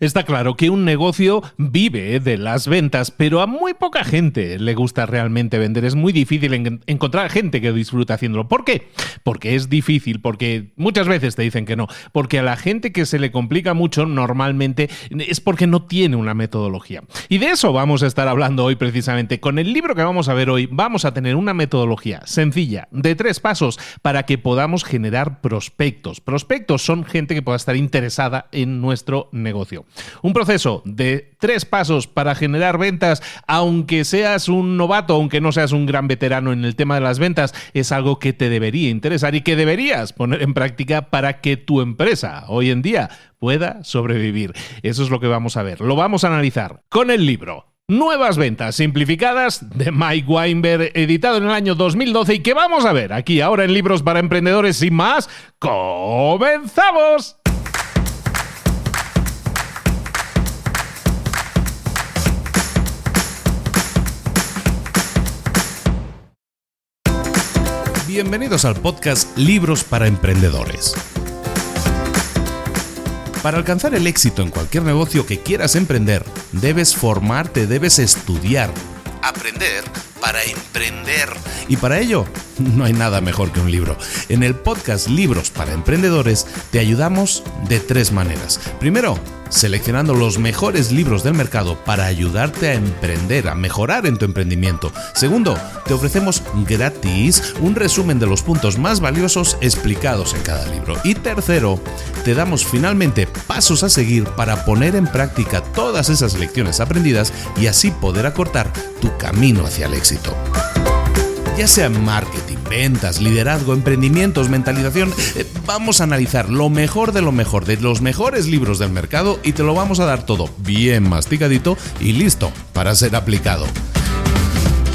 Está claro que un negocio vive de las ventas, pero a muy poca gente le gusta realmente vender. Es muy difícil encontrar gente que disfruta haciéndolo. ¿Por qué? Porque es difícil, porque muchas veces te dicen que no. Porque a la gente que se le complica mucho normalmente es porque no tiene una metodología. Y de eso vamos a estar hablando hoy precisamente. Con el libro que vamos a ver hoy vamos a tener una metodología sencilla de 3 pasos para que podamos generar prospectos. Prospectos son gente que pueda estar interesada en nuestro negocio. Un proceso de 3 pasos para generar ventas, aunque seas un novato, aunque no seas un gran veterano en el tema de las ventas, es algo que te debería interesar y que deberías poner en práctica para que tu empresa hoy en día pueda sobrevivir. Eso es lo que vamos a ver. Lo vamos a analizar con el libro Nuevas ventas simplificadas de Mike Weinberg, editado en el año 2012 y que vamos a ver aquí ahora en Libros para Emprendedores. Sin más, ¡comenzamos! Bienvenidos al podcast Libros para Emprendedores. Para alcanzar el éxito en cualquier negocio que quieras emprender, debes formarte, debes estudiar, aprender para emprender. Y para ello, no hay nada mejor que un libro. En el podcast Libros para Emprendedores te ayudamos de 3 maneras. Primero, seleccionando los mejores libros del mercado para ayudarte a emprender, a mejorar en tu emprendimiento. Segundo, te ofrecemos gratis un resumen de los puntos más valiosos explicados en cada libro. Y tercero, te damos finalmente pasos a seguir para poner en práctica todas esas lecciones aprendidas y así poder acortar tu camino hacia el éxito. Ya sea marketing, ventas, liderazgo, emprendimientos, mentalización, vamos a analizar lo mejor de los mejores libros del mercado y te lo vamos a dar todo bien masticadito y listo para ser aplicado.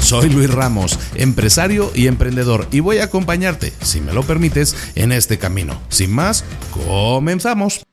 Soy Luis Ramos, empresario y emprendedor, y voy a acompañarte, si me lo permites, en este camino. Sin más, comenzamos.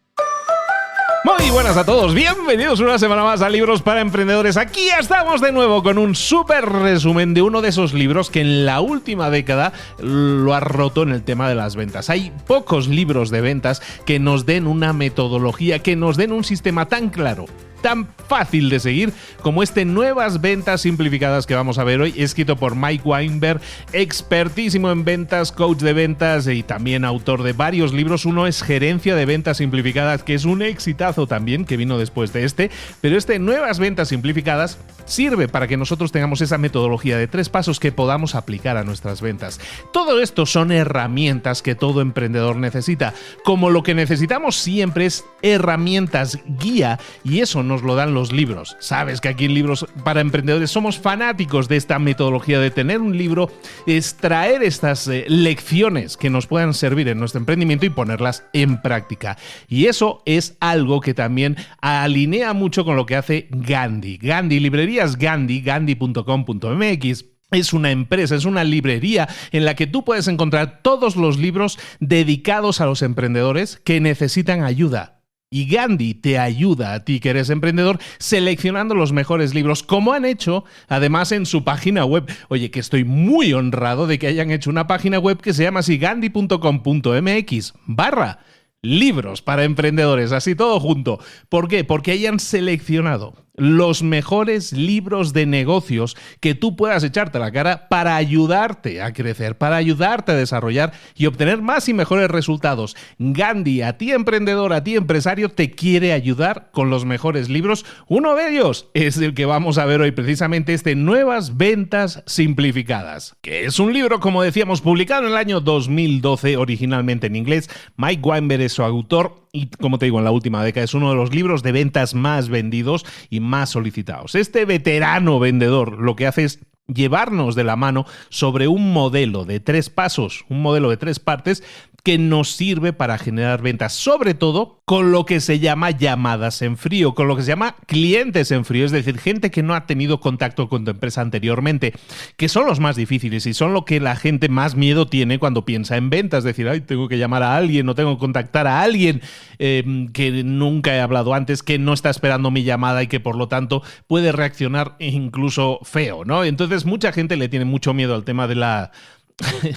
Muy buenas a todos, bienvenidos una semana más a Libros para Emprendedores. Aquí estamos de nuevo con un súper resumen de uno de esos libros que en la última década lo ha roto en el tema de las ventas. Hay pocos libros de ventas que nos den una metodología, que nos den un sistema tan claro, tan fácil de seguir como este Nuevas Ventas Simplificadas que vamos a ver hoy, escrito por Mike Weinberg, expertísimo en ventas, coach de ventas y también autor de varios libros. Uno es Gerencia de Ventas Simplificadas, que es un exitazo también, que vino después de este, pero este Nuevas Ventas Simplificadas sirve para que nosotros tengamos esa metodología de 3 pasos que podamos aplicar a nuestras ventas. Todo esto son herramientas que todo emprendedor necesita, como lo que necesitamos siempre es herramientas guía, y eso nos lo dan los libros. Sabes que aquí en Libros para Emprendedores somos fanáticos de esta metodología de tener un libro, extraer estas lecciones que nos puedan servir en nuestro emprendimiento y ponerlas en práctica. Y eso es algo que también alinea mucho con lo que hace Gandhi. Librerías Gandhi, gandhi.com.mx. Es una empresa, es una librería en la que tú puedes encontrar todos los libros dedicados a los emprendedores que necesitan ayuda. Y Gandhi te ayuda a ti que eres emprendedor seleccionando los mejores libros, como han hecho además en su página web. Oye, que estoy muy honrado de que hayan hecho una página web que se llama así, gandhi.com.mx/libros para emprendedores, así todo junto. ¿Por qué? Porque hayan seleccionado los mejores libros de negocios que tú puedas echarte a la cara para ayudarte a crecer, para ayudarte a desarrollar y obtener más y mejores resultados. Gandhi, a ti emprendedor, a ti empresario, te quiere ayudar con los mejores libros. Uno de ellos es el que vamos a ver hoy, precisamente este Nuevas Ventas Simplificadas, que es un libro, como decíamos, publicado en el año 2012, originalmente en inglés. Mike Weinberg es su autor y, como te digo, en la última década es uno de los libros de ventas más vendidos y más solicitados. Este veterano vendedor lo que hace es llevarnos de la mano sobre un modelo de 3 pasos, un modelo de 3 partes que nos sirve para generar ventas, sobre todo con lo que se llama llamadas en frío, con lo que se llama clientes en frío, es decir, gente que no ha tenido contacto con tu empresa anteriormente, que son los más difíciles y son lo que la gente más miedo tiene cuando piensa en ventas, es decir, ay, tengo que llamar a alguien o tengo que contactar a alguien que nunca he hablado antes, que no está esperando mi llamada y que por lo tanto puede reaccionar incluso feo, ¿no? Entonces mucha gente le tiene mucho miedo al tema de la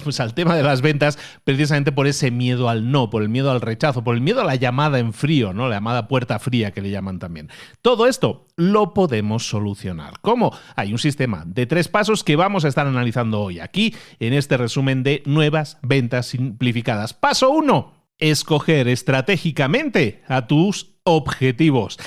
pues al tema de las ventas precisamente por ese miedo al no, por el miedo al rechazo, por el miedo a la llamada en frío, ¿no? La llamada puerta fría que le llaman también. Todo esto lo podemos solucionar. ¿Cómo? Hay un sistema de 3 pasos que vamos a estar analizando hoy aquí en este resumen de nuevas ventas simplificadas. Paso 1. Escoger estratégicamente a tus objetivos.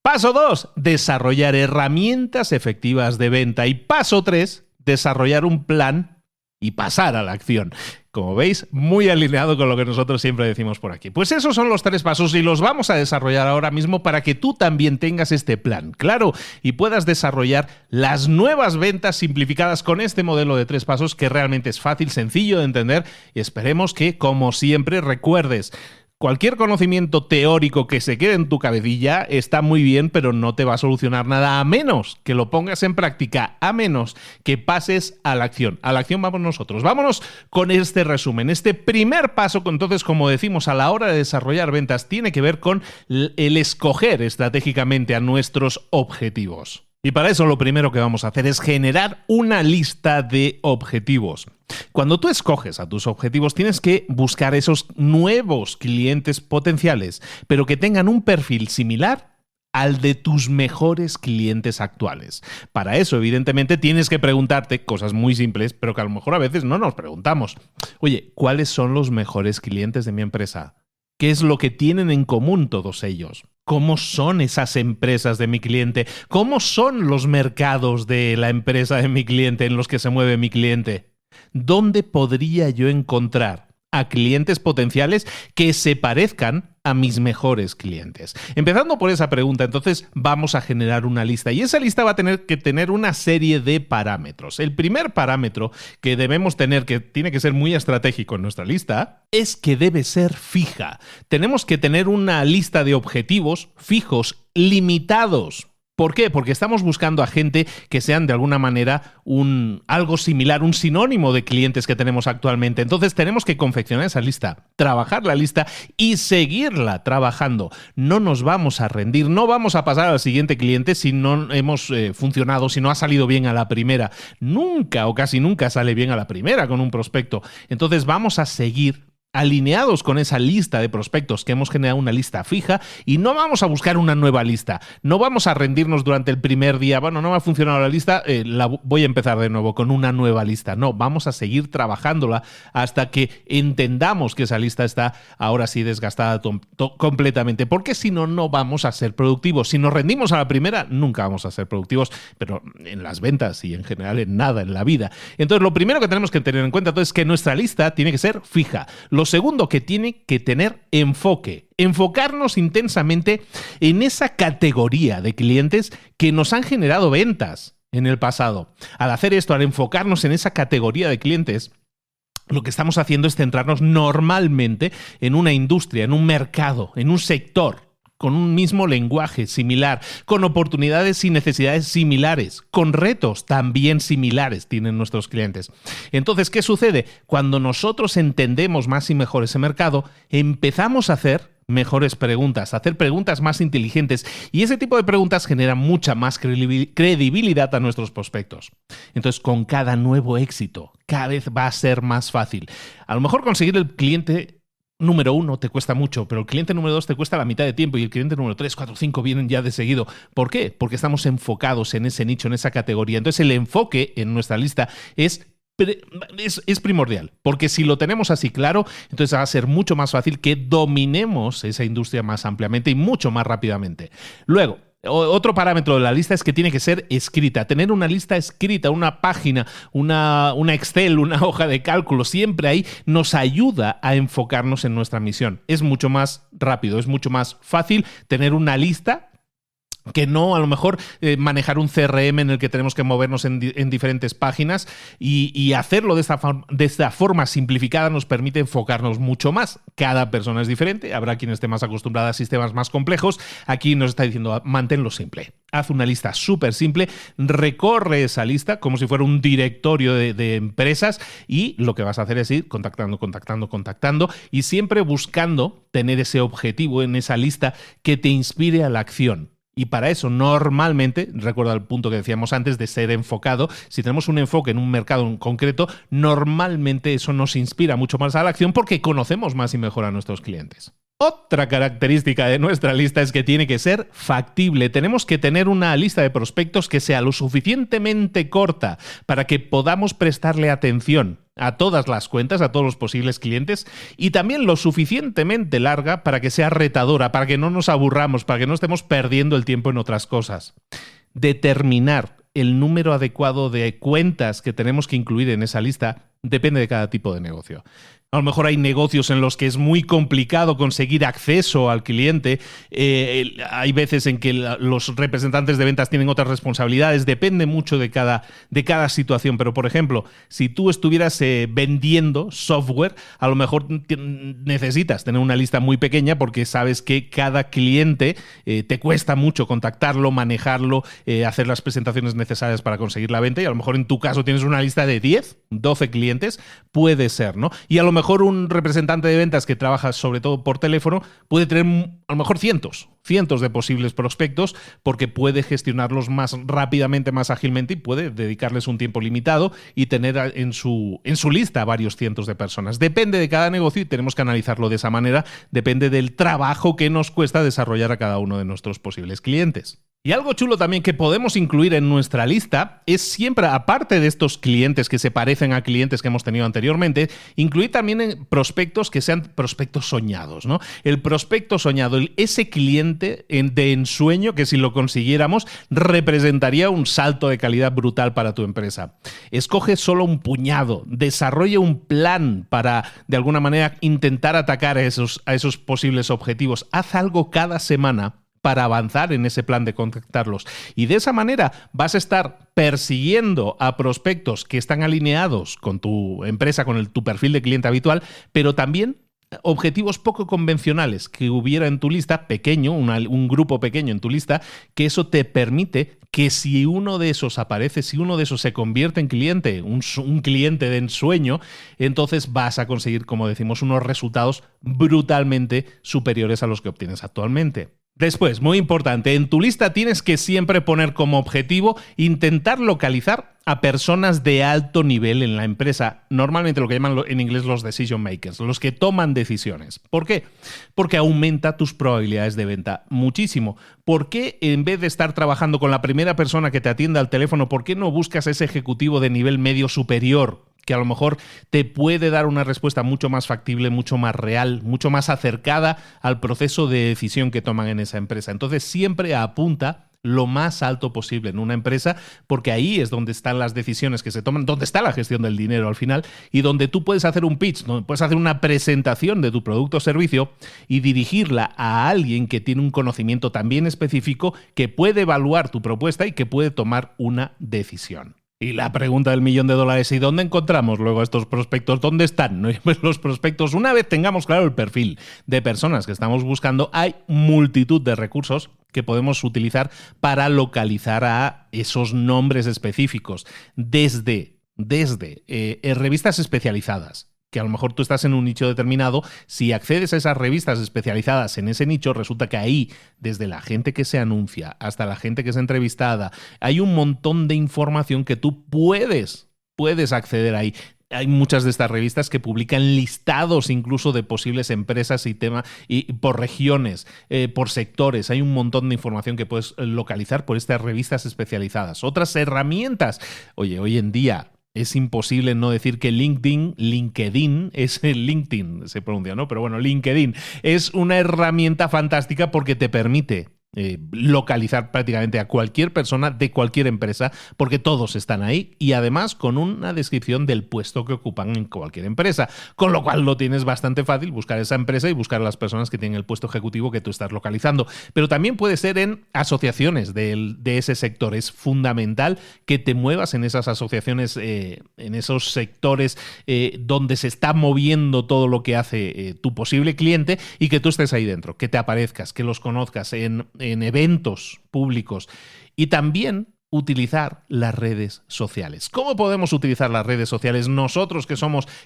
Paso 2. Desarrollar herramientas efectivas de venta. Y paso 3. Desarrollar un plan y pasar a la acción. Como veis, muy alineado con lo que nosotros siempre decimos por aquí. Pues esos son los 3 pasos y los vamos a desarrollar ahora mismo para que tú también tengas este plan claro y puedas desarrollar las nuevas ventas simplificadas con este modelo de 3 pasos que realmente es fácil, sencillo de entender y esperemos que, como siempre, recuerdes. Cualquier conocimiento teórico que se quede en tu cabecilla está muy bien, pero no te va a solucionar nada a menos que lo pongas en práctica, a menos que pases a la acción. A la acción vamos nosotros. Vámonos con este resumen. Este primer paso, entonces, como decimos, a la hora de desarrollar ventas, tiene que ver con el escoger estratégicamente a nuestros objetivos. Y para eso lo primero que vamos a hacer es generar una lista de objetivos. Cuando tú escoges a tus objetivos, tienes que buscar esos nuevos clientes potenciales, pero que tengan un perfil similar al de tus mejores clientes actuales. Para eso, evidentemente, tienes que preguntarte cosas muy simples, pero que a lo mejor a veces no nos preguntamos. Oye, ¿cuáles son los mejores clientes de mi empresa? ¿Qué es lo que tienen en común todos ellos? ¿Cómo son esas empresas de mi cliente? ¿Cómo son los mercados de la empresa de mi cliente en los que se mueve mi cliente? ¿Dónde podría yo encontrar a clientes potenciales que se parezcan a mis mejores clientes? Empezando por esa pregunta, entonces vamos a generar una lista y esa lista va a tener que tener una serie de parámetros. El primer parámetro que debemos tener, que tiene que ser muy estratégico en nuestra lista, es que debe ser fija. Tenemos que tener una lista de objetivos fijos, limitados. ¿Por qué? Porque estamos buscando a gente que sean de alguna manera algo similar, un sinónimo de clientes que tenemos actualmente. Entonces tenemos que confeccionar esa lista, trabajar la lista y seguirla trabajando. No nos vamos a rendir, no vamos a pasar al siguiente cliente si no hemos funcionado, si no ha salido bien a la primera. Nunca o casi nunca sale bien a la primera con un prospecto. Entonces vamos a seguir alineados con esa lista de prospectos que hemos generado, una lista fija, y no vamos a buscar una nueva lista. No vamos a rendirnos durante el primer día. Bueno, no me ha funcionado la lista, voy a empezar de nuevo con una nueva lista. No, vamos a seguir trabajándola hasta que entendamos que esa lista está ahora sí desgastada completamente, porque si no, no vamos a ser productivos. Si nos rendimos a la primera, nunca vamos a ser productivos, pero en las ventas y en general en nada en la vida. Entonces, lo primero que tenemos que tener en cuenta entonces, es que nuestra lista tiene que ser fija. Lo segundo, que tiene que tener enfoque. Enfocarnos intensamente en esa categoría de clientes que nos han generado ventas en el pasado. Al hacer esto, al enfocarnos en esa categoría de clientes, lo que estamos haciendo es centrarnos normalmente en una industria, en un mercado, en un sector, con un mismo lenguaje similar, con oportunidades y necesidades similares, con retos también similares tienen nuestros clientes. Entonces, ¿qué sucede? Cuando nosotros entendemos más y mejor ese mercado, empezamos a hacer mejores preguntas, a hacer preguntas más inteligentes y ese tipo de preguntas genera mucha más credibilidad a nuestros prospectos. Entonces, con cada nuevo éxito, cada vez va a ser más fácil. A lo mejor conseguir el cliente número 1 te cuesta mucho, pero el cliente número 2 te cuesta la mitad de tiempo y el cliente número 3, 4, 5 vienen ya de seguido. ¿Por qué? Porque estamos enfocados en ese nicho, en esa categoría. Entonces el enfoque en nuestra lista es primordial, porque si lo tenemos así claro, entonces va a ser mucho más fácil que dominemos esa industria más ampliamente y mucho más rápidamente. Luego, otro parámetro de la lista es que tiene que ser escrita. Tener una lista escrita, una página, una Excel, una hoja de cálculo, siempre ahí nos ayuda a enfocarnos en nuestra misión. Es mucho más rápido, es mucho más fácil tener una lista que no, a lo mejor, manejar un CRM en el que tenemos que movernos en diferentes páginas y hacerlo de esta forma simplificada nos permite enfocarnos mucho más. Cada persona es diferente, habrá quien esté más acostumbrada a sistemas más complejos. Aquí nos está diciendo, manténlo simple. Haz una lista súper simple, recorre esa lista como si fuera un directorio de empresas y lo que vas a hacer es ir contactando y siempre buscando tener ese objetivo en esa lista que te inspire a la acción. Y para eso, normalmente, recuerda el punto que decíamos antes de ser enfocado, si tenemos un enfoque en un mercado en concreto, normalmente eso nos inspira mucho más a la acción porque conocemos más y mejor a nuestros clientes. Otra característica de nuestra lista es que tiene que ser factible. Tenemos que tener una lista de prospectos que sea lo suficientemente corta para que podamos prestarle atención a todas las cuentas, a todos los posibles clientes, y también lo suficientemente larga para que sea retadora, para que no nos aburramos, para que no estemos perdiendo el tiempo en otras cosas. Determinar el número adecuado de cuentas que tenemos que incluir en esa lista depende de cada tipo de negocio. A lo mejor hay negocios en los que es muy complicado conseguir acceso al cliente. Hay veces en que los representantes de ventas tienen otras responsabilidades. Depende mucho de cada situación. Pero, por ejemplo, si tú estuvieras vendiendo software, a lo mejor necesitas tener una lista muy pequeña porque sabes que cada cliente te cuesta mucho contactarlo, manejarlo, hacer las presentaciones necesarias para conseguir la venta. Y a lo mejor en tu caso tienes una lista de 10, 12 clientes. Puede ser, ¿no? Y a lo mejor un representante de ventas que trabaja sobre todo por teléfono puede tener a lo mejor cientos de posibles prospectos porque puede gestionarlos más rápidamente, más ágilmente y puede dedicarles un tiempo limitado y tener en su lista varios cientos de personas. Depende de cada negocio y tenemos que analizarlo de esa manera. Depende del trabajo que nos cuesta desarrollar a cada uno de nuestros posibles clientes. Y algo chulo también que podemos incluir en nuestra lista es siempre, aparte de estos clientes que se parecen a clientes que hemos tenido anteriormente, incluir también prospectos que sean prospectos soñados, ¿no? El prospecto soñado, ese cliente de ensueño que si lo consiguiéramos representaría un salto de calidad brutal para tu empresa. Escoge solo un puñado, desarrolla un plan para, de alguna manera, intentar atacar a esos posibles objetivos. Haz algo cada semana para avanzar en ese plan de contactarlos. Y de esa manera vas a estar persiguiendo a prospectos que están alineados con tu empresa, con tu perfil de cliente habitual, pero también objetivos poco convencionales que hubiera en tu lista, pequeño, un grupo pequeño en tu lista, que eso te permite que si uno de esos aparece, si uno de esos se convierte en cliente, un cliente de ensueño, entonces vas a conseguir, como decimos, unos resultados brutalmente superiores a los que obtienes actualmente. Después, muy importante, en tu lista tienes que siempre poner como objetivo intentar localizar a personas de alto nivel en la empresa, normalmente lo que llaman en inglés los decision makers, los que toman decisiones. ¿Por qué? Porque aumenta tus probabilidades de venta muchísimo. ¿Por qué en vez de estar trabajando con la primera persona que te atienda al teléfono, por qué no buscas ese ejecutivo de nivel medio superior? Que a lo mejor te puede dar una respuesta mucho más factible, mucho más real, mucho más acercada al proceso de decisión que toman en esa empresa. Entonces siempre apunta lo más alto posible en una empresa, porque ahí es donde están las decisiones que se toman, donde está la gestión del dinero al final y donde tú puedes hacer un pitch, donde puedes hacer una presentación de tu producto o servicio y dirigirla a alguien que tiene un conocimiento también específico que puede evaluar tu propuesta y que puede tomar una decisión. Y la pregunta del $1.000.000, ¿y dónde encontramos luego estos prospectos? ¿Dónde están? Pues los prospectos, una vez tengamos claro el perfil de personas que estamos buscando, hay multitud de recursos que podemos utilizar para localizar a esos nombres específicos. Desde revistas especializadas, que a lo mejor tú estás en un nicho determinado, si accedes a esas revistas especializadas en ese nicho, resulta que ahí, desde la gente que se anuncia hasta la gente que es entrevistada, hay un montón de información que tú puedes acceder ahí. Hay muchas de estas revistas que publican listados incluso de posibles empresas y por regiones, por sectores. Hay un montón de información que puedes localizar por estas revistas especializadas. Otras herramientas. Oye, hoy en día es imposible no decir que LinkedIn es LinkedIn, se pronuncia, ¿no? Pero bueno, LinkedIn es una herramienta fantástica porque te permite localizar prácticamente a cualquier persona de cualquier empresa, porque todos están ahí y además con una descripción del puesto que ocupan en cualquier empresa, con lo cual lo tienes bastante fácil buscar esa empresa y buscar a las personas que tienen el puesto ejecutivo que tú estás localizando. Pero también puede ser en asociaciones de ese sector. Es fundamental que te muevas en esas asociaciones, en esos sectores donde se está moviendo todo lo que hace tu posible cliente y que tú estés ahí dentro, que te aparezcas, que los conozcas en eventos públicos. Y también utilizar las redes sociales. ¿Cómo podemos utilizar las redes sociales nosotros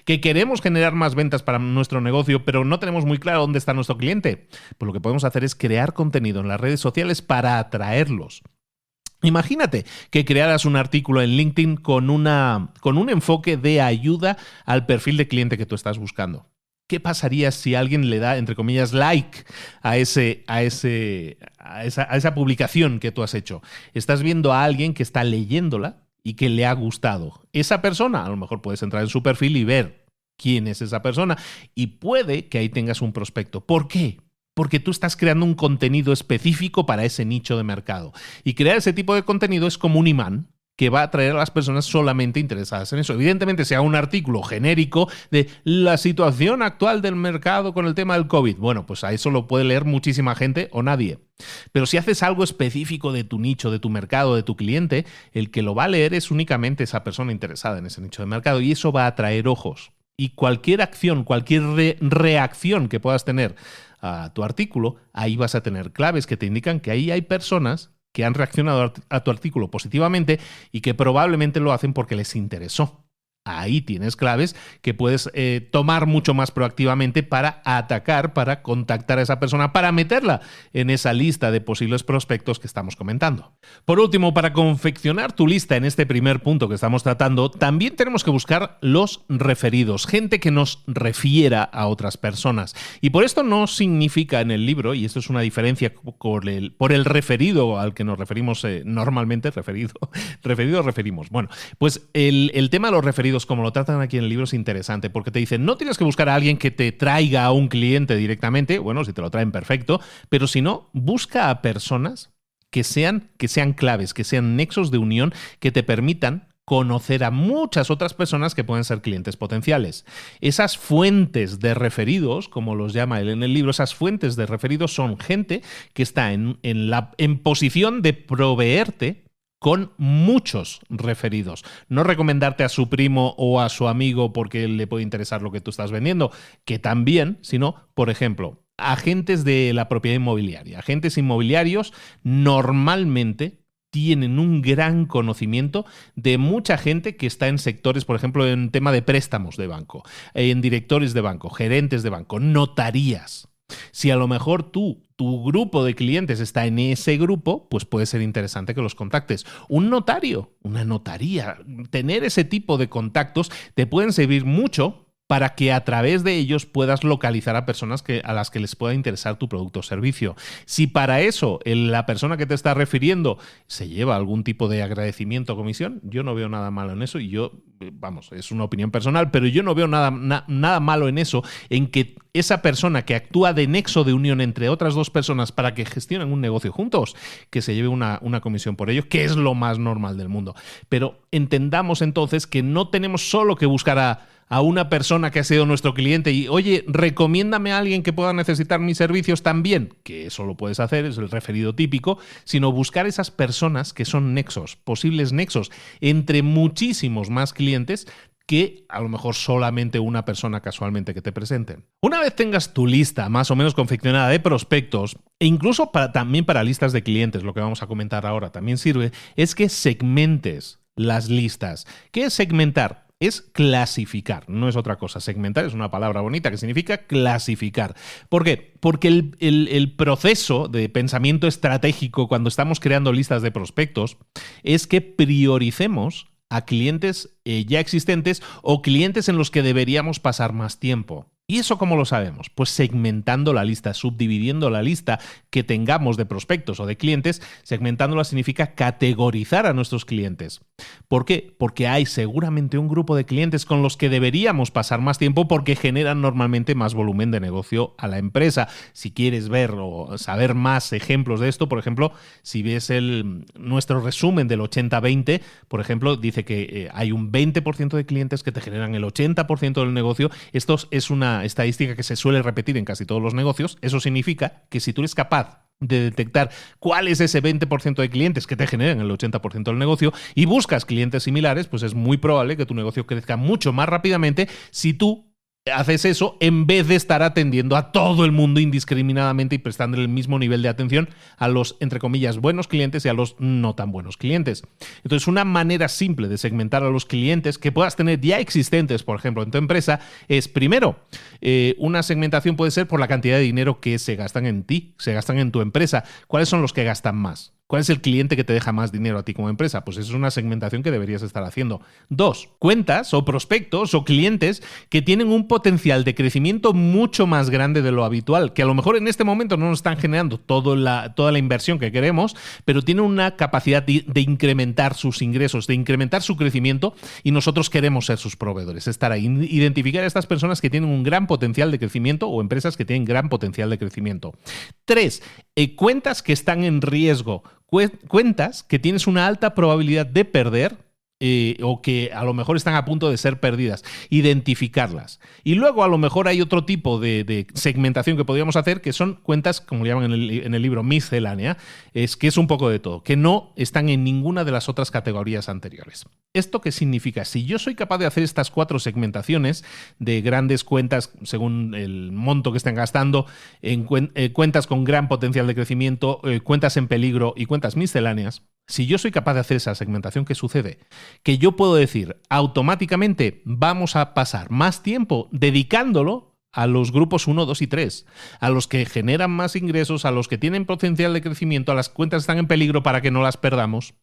que queremos generar más ventas para nuestro negocio, pero no tenemos muy claro dónde está nuestro cliente? Pues lo que podemos hacer es crear contenido en las redes sociales para atraerlos. Imagínate que crearas un artículo en LinkedIn con un enfoque de ayuda al perfil de cliente que tú estás buscando. ¿Qué pasaría si alguien le da, entre comillas, like a esa publicación que tú has hecho? Estás viendo a alguien que está leyéndola y que le ha gustado. Esa persona, a lo mejor puedes entrar en su perfil y ver quién es esa persona y puede que ahí tengas un prospecto. ¿Por qué? Porque tú estás creando un contenido específico para ese nicho de mercado. Y crear ese tipo de contenido es como un imán que va a atraer a las personas solamente interesadas en eso. Evidentemente, sea un artículo genérico de la situación actual del mercado con el tema del COVID. Bueno, pues a eso lo puede leer muchísima gente o nadie. Pero si haces algo específico de tu nicho, de tu mercado, de tu cliente, el que lo va a leer es únicamente esa persona interesada en ese nicho de mercado y eso va a atraer ojos. Y cualquier acción, cualquier reacción que puedas tener a tu artículo, ahí vas a tener claves que te indican que ahí hay personas que han reaccionado a tu artículo positivamente y que probablemente lo hacen porque les interesó. Ahí tienes claves que puedes tomar mucho más proactivamente para atacar, para contactar a esa persona, para meterla en esa lista de posibles prospectos que estamos comentando. Por último, para confeccionar tu lista en este primer punto que estamos tratando, también tenemos que buscar los referidos, gente que nos refiera a otras personas. Y por esto no significa en el libro, y esto es una diferencia por el referido al que nos referimos normalmente, referimos. Bueno, pues el tema de los referidos, como lo tratan aquí en el libro, es interesante porque te dicen, no tienes que buscar a alguien que te traiga a un cliente directamente, bueno, si te lo traen perfecto, pero si no, busca a personas que sean claves, que sean nexos de unión que te permitan conocer a muchas otras personas que pueden ser clientes potenciales. Esas fuentes de referidos, como los llama él en el libro, esas fuentes de referidos son gente que está en posición de proveerte con muchos referidos. No recomendarte a su primo o a su amigo porque le puede interesar lo que tú estás vendiendo, que también, sino, por ejemplo, agentes de la propiedad inmobiliaria. Agentes inmobiliarios normalmente tienen un gran conocimiento de mucha gente que está en sectores, por ejemplo, en tema de préstamos de banco, en directores de banco, gerentes de banco, notarías. Si a lo mejor tu grupo de clientes está en ese grupo, pues puede ser interesante que los contactes. Un notario, una notaría, tener ese tipo de contactos te pueden servir mucho para que a través de ellos puedas localizar a personas a las que les pueda interesar tu producto o servicio. Si para eso la persona que te está refiriendo se lleva algún tipo de agradecimiento o comisión, yo no veo nada malo en eso y es una opinión personal, pero yo no veo nada malo en eso, en que esa persona que actúa de nexo de unión entre otras dos personas para que gestionen un negocio juntos, que se lleve una comisión por ello, que es lo más normal del mundo. Pero entendamos entonces que no tenemos solo que buscar a una persona que ha sido nuestro cliente y, oye, recomiéndame a alguien que pueda necesitar mis servicios también, que eso lo puedes hacer, es el referido típico, sino buscar esas personas que son nexos, posibles nexos entre muchísimos más clientes que a lo mejor solamente una persona casualmente que te presenten. Una vez tengas tu lista más o menos confeccionada de prospectos, e incluso también para listas de clientes, lo que vamos a comentar ahora también sirve, es que segmentes las listas. ¿Qué es segmentar? Es clasificar, no es otra cosa. Segmentar es una palabra bonita que significa clasificar. ¿Por qué? Porque el proceso de pensamiento estratégico cuando estamos creando listas de prospectos es que prioricemos a clientes ya existentes o clientes en los que deberíamos pasar más tiempo. ¿Y eso cómo lo sabemos? Pues segmentando la lista, subdividiendo la lista que tengamos de prospectos o de clientes. Segmentándola significa categorizar a nuestros clientes. ¿Por qué? Porque hay seguramente un grupo de clientes con los que deberíamos pasar más tiempo porque generan normalmente más volumen de negocio a la empresa. Si quieres ver o saber más ejemplos de esto, por ejemplo, si ves nuestro resumen del 80-20, por ejemplo, dice que hay un 20% de clientes que te generan el 80% del negocio. Esto es una estadística que se suele repetir en casi todos los negocios. Eso significa que si tú eres capaz de detectar cuál es ese 20% de clientes que te generan el 80% del negocio y buscas clientes similares, pues es muy probable que tu negocio crezca mucho más rápidamente si tú haces eso en vez de estar atendiendo a todo el mundo indiscriminadamente y prestando el mismo nivel de atención a los, entre comillas, buenos clientes y a los no tan buenos clientes. Entonces, una manera simple de segmentar a los clientes que puedas tener ya existentes, por ejemplo, en tu empresa, es primero, una segmentación puede ser por la cantidad de dinero que se gastan en ti, se gastan en tu empresa. ¿Cuáles son los que gastan más? ¿Cuál es el cliente que te deja más dinero a ti como empresa? Pues eso es una segmentación que deberías estar haciendo. 2, cuentas o prospectos o clientes que tienen un potencial de crecimiento mucho más grande de lo habitual, que a lo mejor en este momento no nos están generando toda la inversión que queremos, pero tienen una capacidad de incrementar sus ingresos, de incrementar su crecimiento, y nosotros queremos ser sus proveedores. Estar ahí, identificar a estas personas que tienen un gran potencial de crecimiento o empresas que tienen gran potencial de crecimiento. 3, cuentas que están en riesgo. Cuentas que tienes una alta probabilidad de perder o que a lo mejor están a punto de ser perdidas. Identificarlas. Y luego a lo mejor hay otro tipo de segmentación que podríamos hacer, que son cuentas, como le llaman en el libro, miscelánea, que es un poco de todo, que no están en ninguna de las otras categorías anteriores. ¿Esto qué significa? Si yo soy capaz de hacer estas 4 segmentaciones de grandes cuentas según el monto que estén gastando, cuentas con gran potencial de crecimiento, cuentas en peligro y cuentas misceláneas, si yo soy capaz de hacer esa segmentación, ¿qué sucede? Que yo puedo decir automáticamente vamos a pasar más tiempo dedicándolo a los grupos 1, 2 y 3, a los que generan más ingresos, a los que tienen potencial de crecimiento, a las cuentas que están en peligro para que no las perdamos.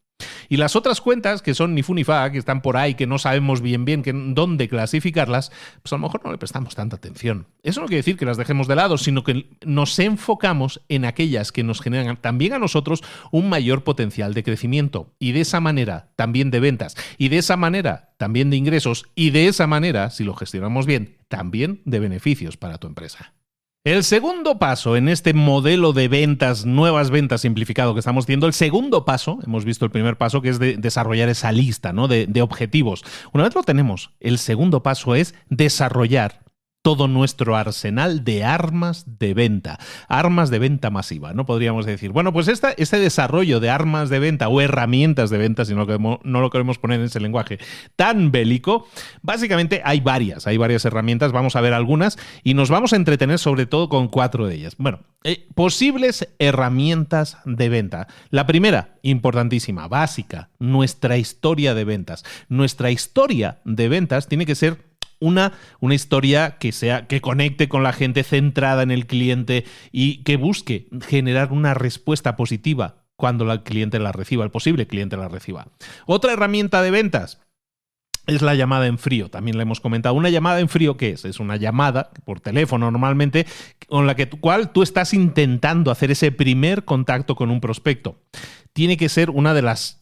Y las otras cuentas, que son ni fu ni fa, que están por ahí, que no sabemos bien dónde clasificarlas, pues a lo mejor no le prestamos tanta atención. Eso no quiere decir que las dejemos de lado, sino que nos enfocamos en aquellas que nos generan también a nosotros un mayor potencial de crecimiento. Y de esa manera también de ventas. Y de esa manera también de ingresos. Y de esa manera, si lo gestionamos bien, también de beneficios para tu empresa. El segundo paso en este modelo de ventas, nuevas ventas simplificado que estamos viendo, el segundo paso, hemos visto el primer paso, que es de desarrollar esa lista, ¿no? de objetivos. Una vez lo tenemos, el segundo paso es desarrollar todo nuestro arsenal de armas de venta masiva, ¿no? Podríamos decir, bueno, pues este desarrollo de armas de venta o herramientas de venta, si no lo queremos poner en ese lenguaje tan bélico, básicamente hay varias herramientas, vamos a ver algunas y nos vamos a entretener sobre todo con 4 de ellas. Bueno, posibles herramientas de venta. La primera, importantísima, básica, nuestra historia de ventas. Nuestra historia de ventas tiene que ser una historia que conecte con la gente, centrada en el cliente y que busque generar una respuesta positiva cuando el cliente la reciba, el posible cliente la reciba. Otra herramienta de ventas es la llamada en frío, también la hemos comentado. Una llamada en frío, ¿qué es? Es una llamada por teléfono normalmente con la cual tú estás intentando hacer ese primer contacto con un prospecto. Tiene que ser una de las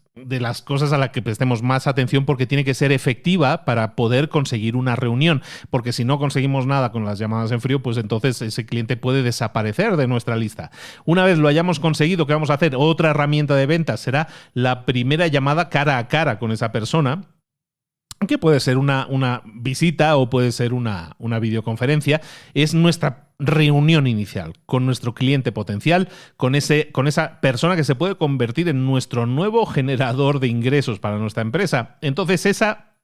cosas a las que prestemos más atención porque tiene que ser efectiva para poder conseguir una reunión, porque si no conseguimos nada con las llamadas en frío, pues entonces ese cliente puede desaparecer de nuestra lista. Una vez lo hayamos conseguido, ¿qué vamos a hacer? Otra herramienta de ventas será la primera llamada cara a cara con esa persona, que puede ser una visita o puede ser una videoconferencia. Es nuestra reunión inicial con nuestro cliente potencial, con esa persona que se puede convertir en nuestro nuevo generador de ingresos para nuestra empresa. Entonces esa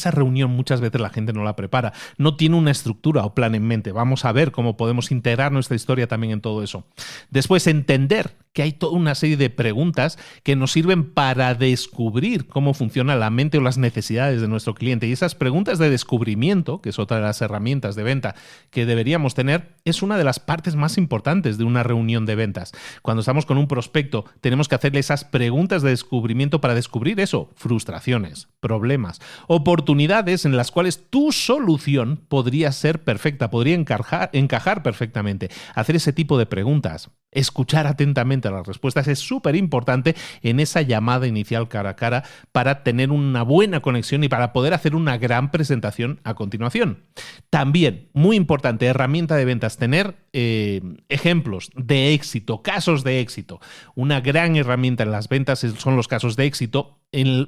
reunión muchas veces la gente no la prepara, no tiene una estructura o plan en mente. Vamos a ver cómo podemos integrar nuestra historia también en todo eso. Después, entender que hay toda una serie de preguntas que nos sirven para descubrir cómo funciona la mente o las necesidades de nuestro cliente. Y esas preguntas de descubrimiento, que es otra de las herramientas de venta que deberíamos tener, es una de las partes más importantes de una reunión de ventas. Cuando estamos con un prospecto, tenemos que hacerle esas preguntas de descubrimiento para descubrir eso, frustraciones, problemas, oportunidades en las cuales tu solución podría ser perfecta, podría encajar perfectamente. Hacer ese tipo de preguntas, escuchar atentamente las respuestas es súper importante en esa llamada inicial cara a cara para tener una buena conexión y para poder hacer una gran presentación a continuación. También, muy importante, herramienta de ventas, tener ejemplos de éxito, casos de éxito. Una gran herramienta en las ventas son los casos de éxito.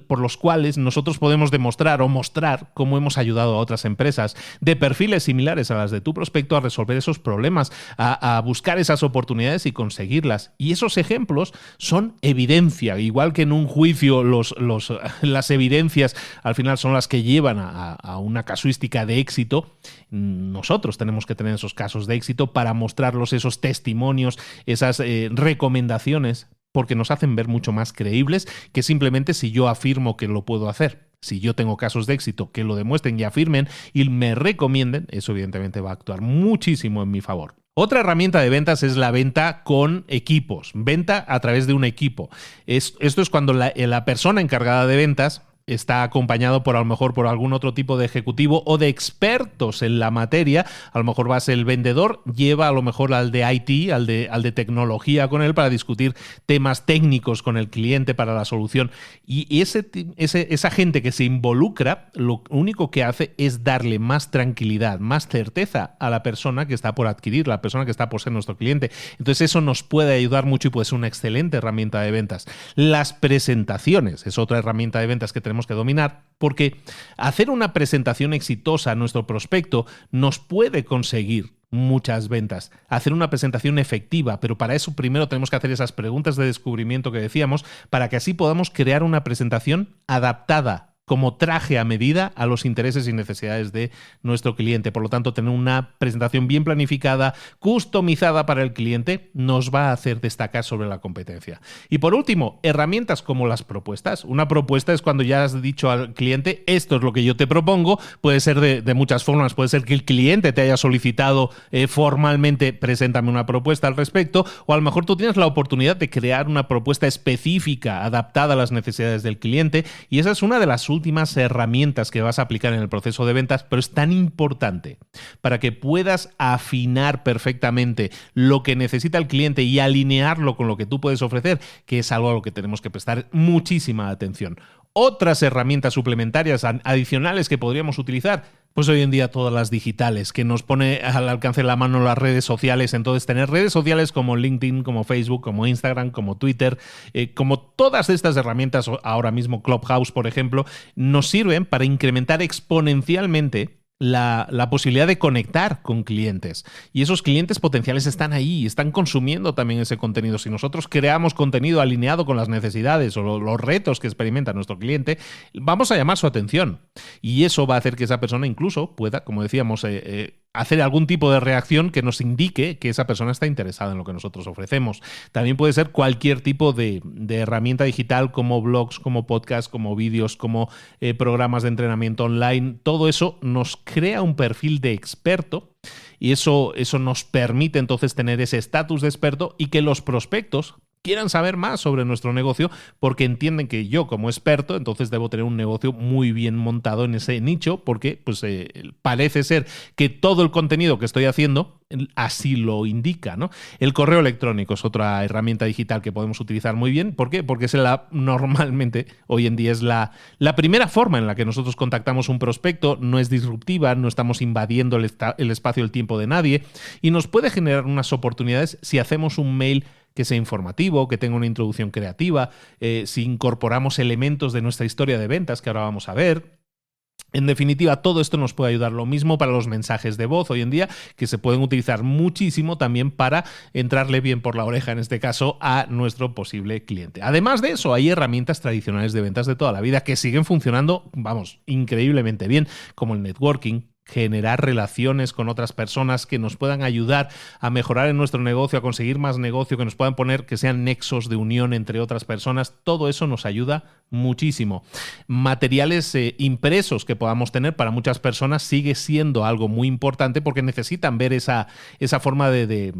por los cuales nosotros podemos demostrar o mostrar cómo hemos ayudado a otras empresas de perfiles similares a las de tu prospecto a resolver esos problemas, a buscar esas oportunidades y conseguirlas. Y esos ejemplos son evidencia, igual que en un juicio las evidencias al final son las que llevan a una casuística de éxito. Nosotros tenemos que tener esos casos de éxito para mostrarlos, esos testimonios, esas recomendaciones, porque nos hacen ver mucho más creíbles que simplemente si yo afirmo que lo puedo hacer. Si yo tengo casos de éxito que lo demuestren y afirmen y me recomienden, eso evidentemente va a actuar muchísimo en mi favor. Otra herramienta de ventas es la venta con equipos, venta a través de un equipo. Esto es cuando la persona encargada de ventas está acompañado por a lo mejor por algún otro tipo de ejecutivo o de expertos en la materia. A lo mejor va a ser el vendedor, lleva a lo mejor al de IT, al de tecnología con él para discutir temas técnicos con el cliente para la solución. Y esa gente que se involucra, lo único que hace es darle más tranquilidad, más certeza a la persona que está por adquirir, la persona que está por ser nuestro cliente. Entonces eso nos puede ayudar mucho y puede ser una excelente herramienta de ventas. Las presentaciones es otra herramienta de ventas que tenemos que dominar, porque hacer una presentación exitosa a nuestro prospecto nos puede conseguir muchas ventas. Hacer una presentación efectiva, pero para eso primero tenemos que hacer esas preguntas de descubrimiento que decíamos, para que así podamos crear una presentación adaptada como traje a medida a los intereses y necesidades de nuestro cliente. Por lo tanto, tener una presentación bien planificada, customizada para el cliente, nos va a hacer destacar sobre la competencia. Y por último, herramientas como las propuestas. Una propuesta es cuando ya has dicho al cliente, esto es lo que yo te propongo. Puede ser de muchas formas. Puede ser que el cliente te haya solicitado formalmente, preséntame una propuesta al respecto, o a lo mejor tú tienes la oportunidad de crear una propuesta específica, adaptada a las necesidades del cliente, y esa es una de las últimas herramientas que vas a aplicar en el proceso de ventas, pero es tan importante para que puedas afinar perfectamente lo que necesita el cliente y alinearlo con lo que tú puedes ofrecer, que es algo a lo que tenemos que prestar muchísima atención. Otras herramientas suplementarias adicionales que podríamos utilizar, pues hoy en día todas las digitales, que nos pone al alcance de la mano las redes sociales. Entonces tener redes sociales como LinkedIn, como Facebook, como Instagram, como Twitter, como todas estas herramientas, ahora mismo Clubhouse, por ejemplo, nos sirven para incrementar exponencialmente la posibilidad de conectar con clientes. Y esos clientes potenciales están ahí, están consumiendo también ese contenido. Si nosotros creamos contenido alineado con las necesidades o los retos que experimenta nuestro cliente, vamos a llamar su atención. Y eso va a hacer que esa persona incluso pueda, como decíamos, hacer algún tipo de reacción que nos indique que esa persona está interesada en lo que nosotros ofrecemos. También puede ser cualquier tipo de herramienta digital, como blogs, como podcasts, como vídeos, como programas de entrenamiento online. Todo eso nos crea un perfil de experto y eso nos permite entonces tener ese estatus de experto y que los prospectos quieran saber más sobre nuestro negocio porque entienden que yo como experto entonces debo tener un negocio muy bien montado en ese nicho porque pues, parece ser que todo el contenido que estoy haciendo así lo indica, ¿no? El correo electrónico es otra herramienta digital que podemos utilizar muy bien. ¿Por qué? Porque normalmente hoy en día es la primera forma en la que nosotros contactamos un prospecto, no es disruptiva, no estamos invadiendo el espacio y el tiempo de nadie y nos puede generar unas oportunidades si hacemos un mail que sea informativo, que tenga una introducción creativa, si incorporamos elementos de nuestra historia de ventas que ahora vamos a ver. En definitiva, todo esto nos puede ayudar. Lo mismo para los mensajes de voz hoy en día, que se pueden utilizar muchísimo también para entrarle bien por la oreja, en este caso, a nuestro posible cliente. Además de eso, hay herramientas tradicionales de ventas de toda la vida que siguen funcionando, vamos, increíblemente bien, como el networking, generar relaciones con otras personas que nos puedan ayudar a mejorar en nuestro negocio, a conseguir más negocio, que nos puedan poner, que sean nexos de unión entre otras personas. Todo eso nos ayuda muchísimo. Materiales impresos que podamos tener para muchas personas sigue siendo algo muy importante porque necesitan ver esa forma de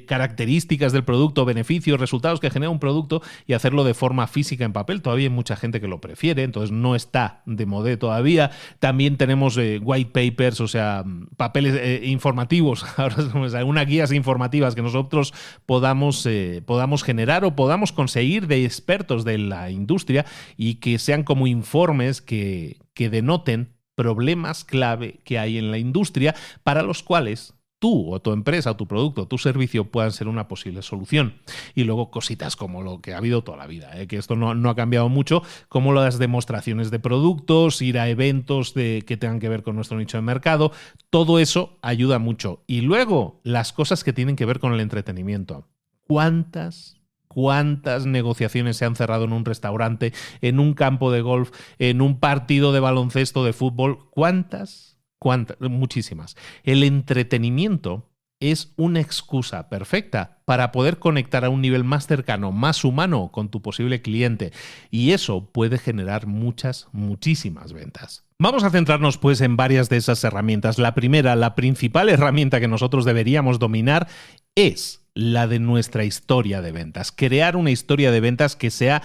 características del producto, beneficios, resultados que genera un producto y hacerlo de forma física en papel. Todavía hay mucha gente que lo prefiere, entonces no está de moda todavía. También tenemos white papers, o sea, papeles informativos, algunas guías informativas que nosotros podamos generar o podamos conseguir de expertos de la industria y que sean como informes que denoten problemas clave que hay en la industria para los cuales tú o tu empresa o tu producto o tu servicio puedan ser una posible solución. Y luego cositas como lo que ha habido toda la vida, que esto no ha cambiado mucho, como las demostraciones de productos, ir a eventos que tengan que ver con nuestro nicho de mercado. Todo eso ayuda mucho. Y luego las cosas que tienen que ver con el entretenimiento. ¿Cuántas negociaciones se han cerrado en un restaurante, en un campo de golf, en un partido de baloncesto, de fútbol? ¿Cuántas? Muchísimas. El entretenimiento es una excusa perfecta para poder conectar a un nivel más cercano, más humano con tu posible cliente. Y eso puede generar muchísimas ventas. Vamos a centrarnos pues en varias de esas herramientas. La primera, la principal herramienta que nosotros deberíamos dominar es la de nuestra historia de ventas. Crear una historia de ventas que sea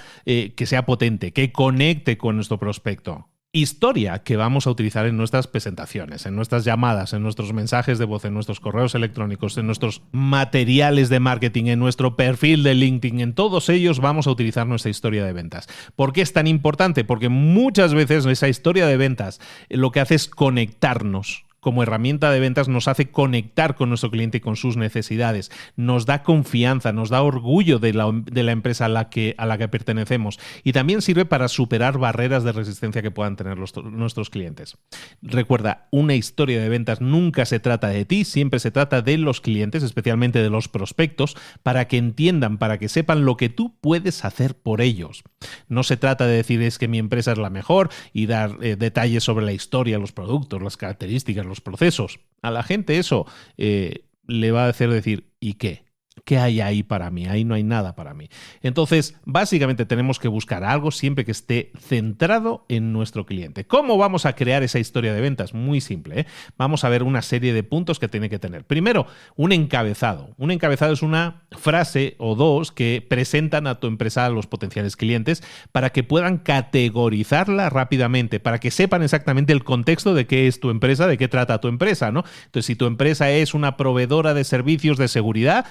potente, que conecte con nuestro prospecto. Historia que vamos a utilizar en nuestras presentaciones, en nuestras llamadas, en nuestros mensajes de voz, en nuestros correos electrónicos, en nuestros materiales de marketing, en nuestro perfil de LinkedIn. En todos ellos vamos a utilizar nuestra historia de ventas. ¿Por qué es tan importante? Porque muchas veces esa historia de ventas lo que hace es conectarnos. Como herramienta de ventas nos hace conectar con nuestro cliente y con sus necesidades, nos da confianza, nos da orgullo de la empresa a la que pertenecemos y también sirve para superar barreras de resistencia que puedan tener nuestros clientes. Recuerda, una historia de ventas nunca se trata de ti, siempre se trata de los clientes, especialmente de los prospectos, para que entiendan, para que sepan lo que tú puedes hacer por ellos. No se trata de decir es que mi empresa es la mejor y dar detalles sobre la historia, los productos, las características, los procesos. A la gente eso le va a hacer decir, ¿y qué? ¿Qué hay ahí para mí? Ahí no hay nada para mí. Entonces, básicamente tenemos que buscar algo siempre que esté centrado en nuestro cliente. ¿Cómo vamos a crear esa historia de ventas? Muy simple, ¿eh? Vamos a ver una serie de puntos que tiene que tener. Primero, un encabezado. Un encabezado es una frase o dos que presentan a tu empresa a los potenciales clientes para que puedan categorizarla rápidamente, para que sepan exactamente el contexto de qué es tu empresa, de qué trata tu empresa, ¿no? Entonces, si tu empresa es una proveedora de servicios de seguridad,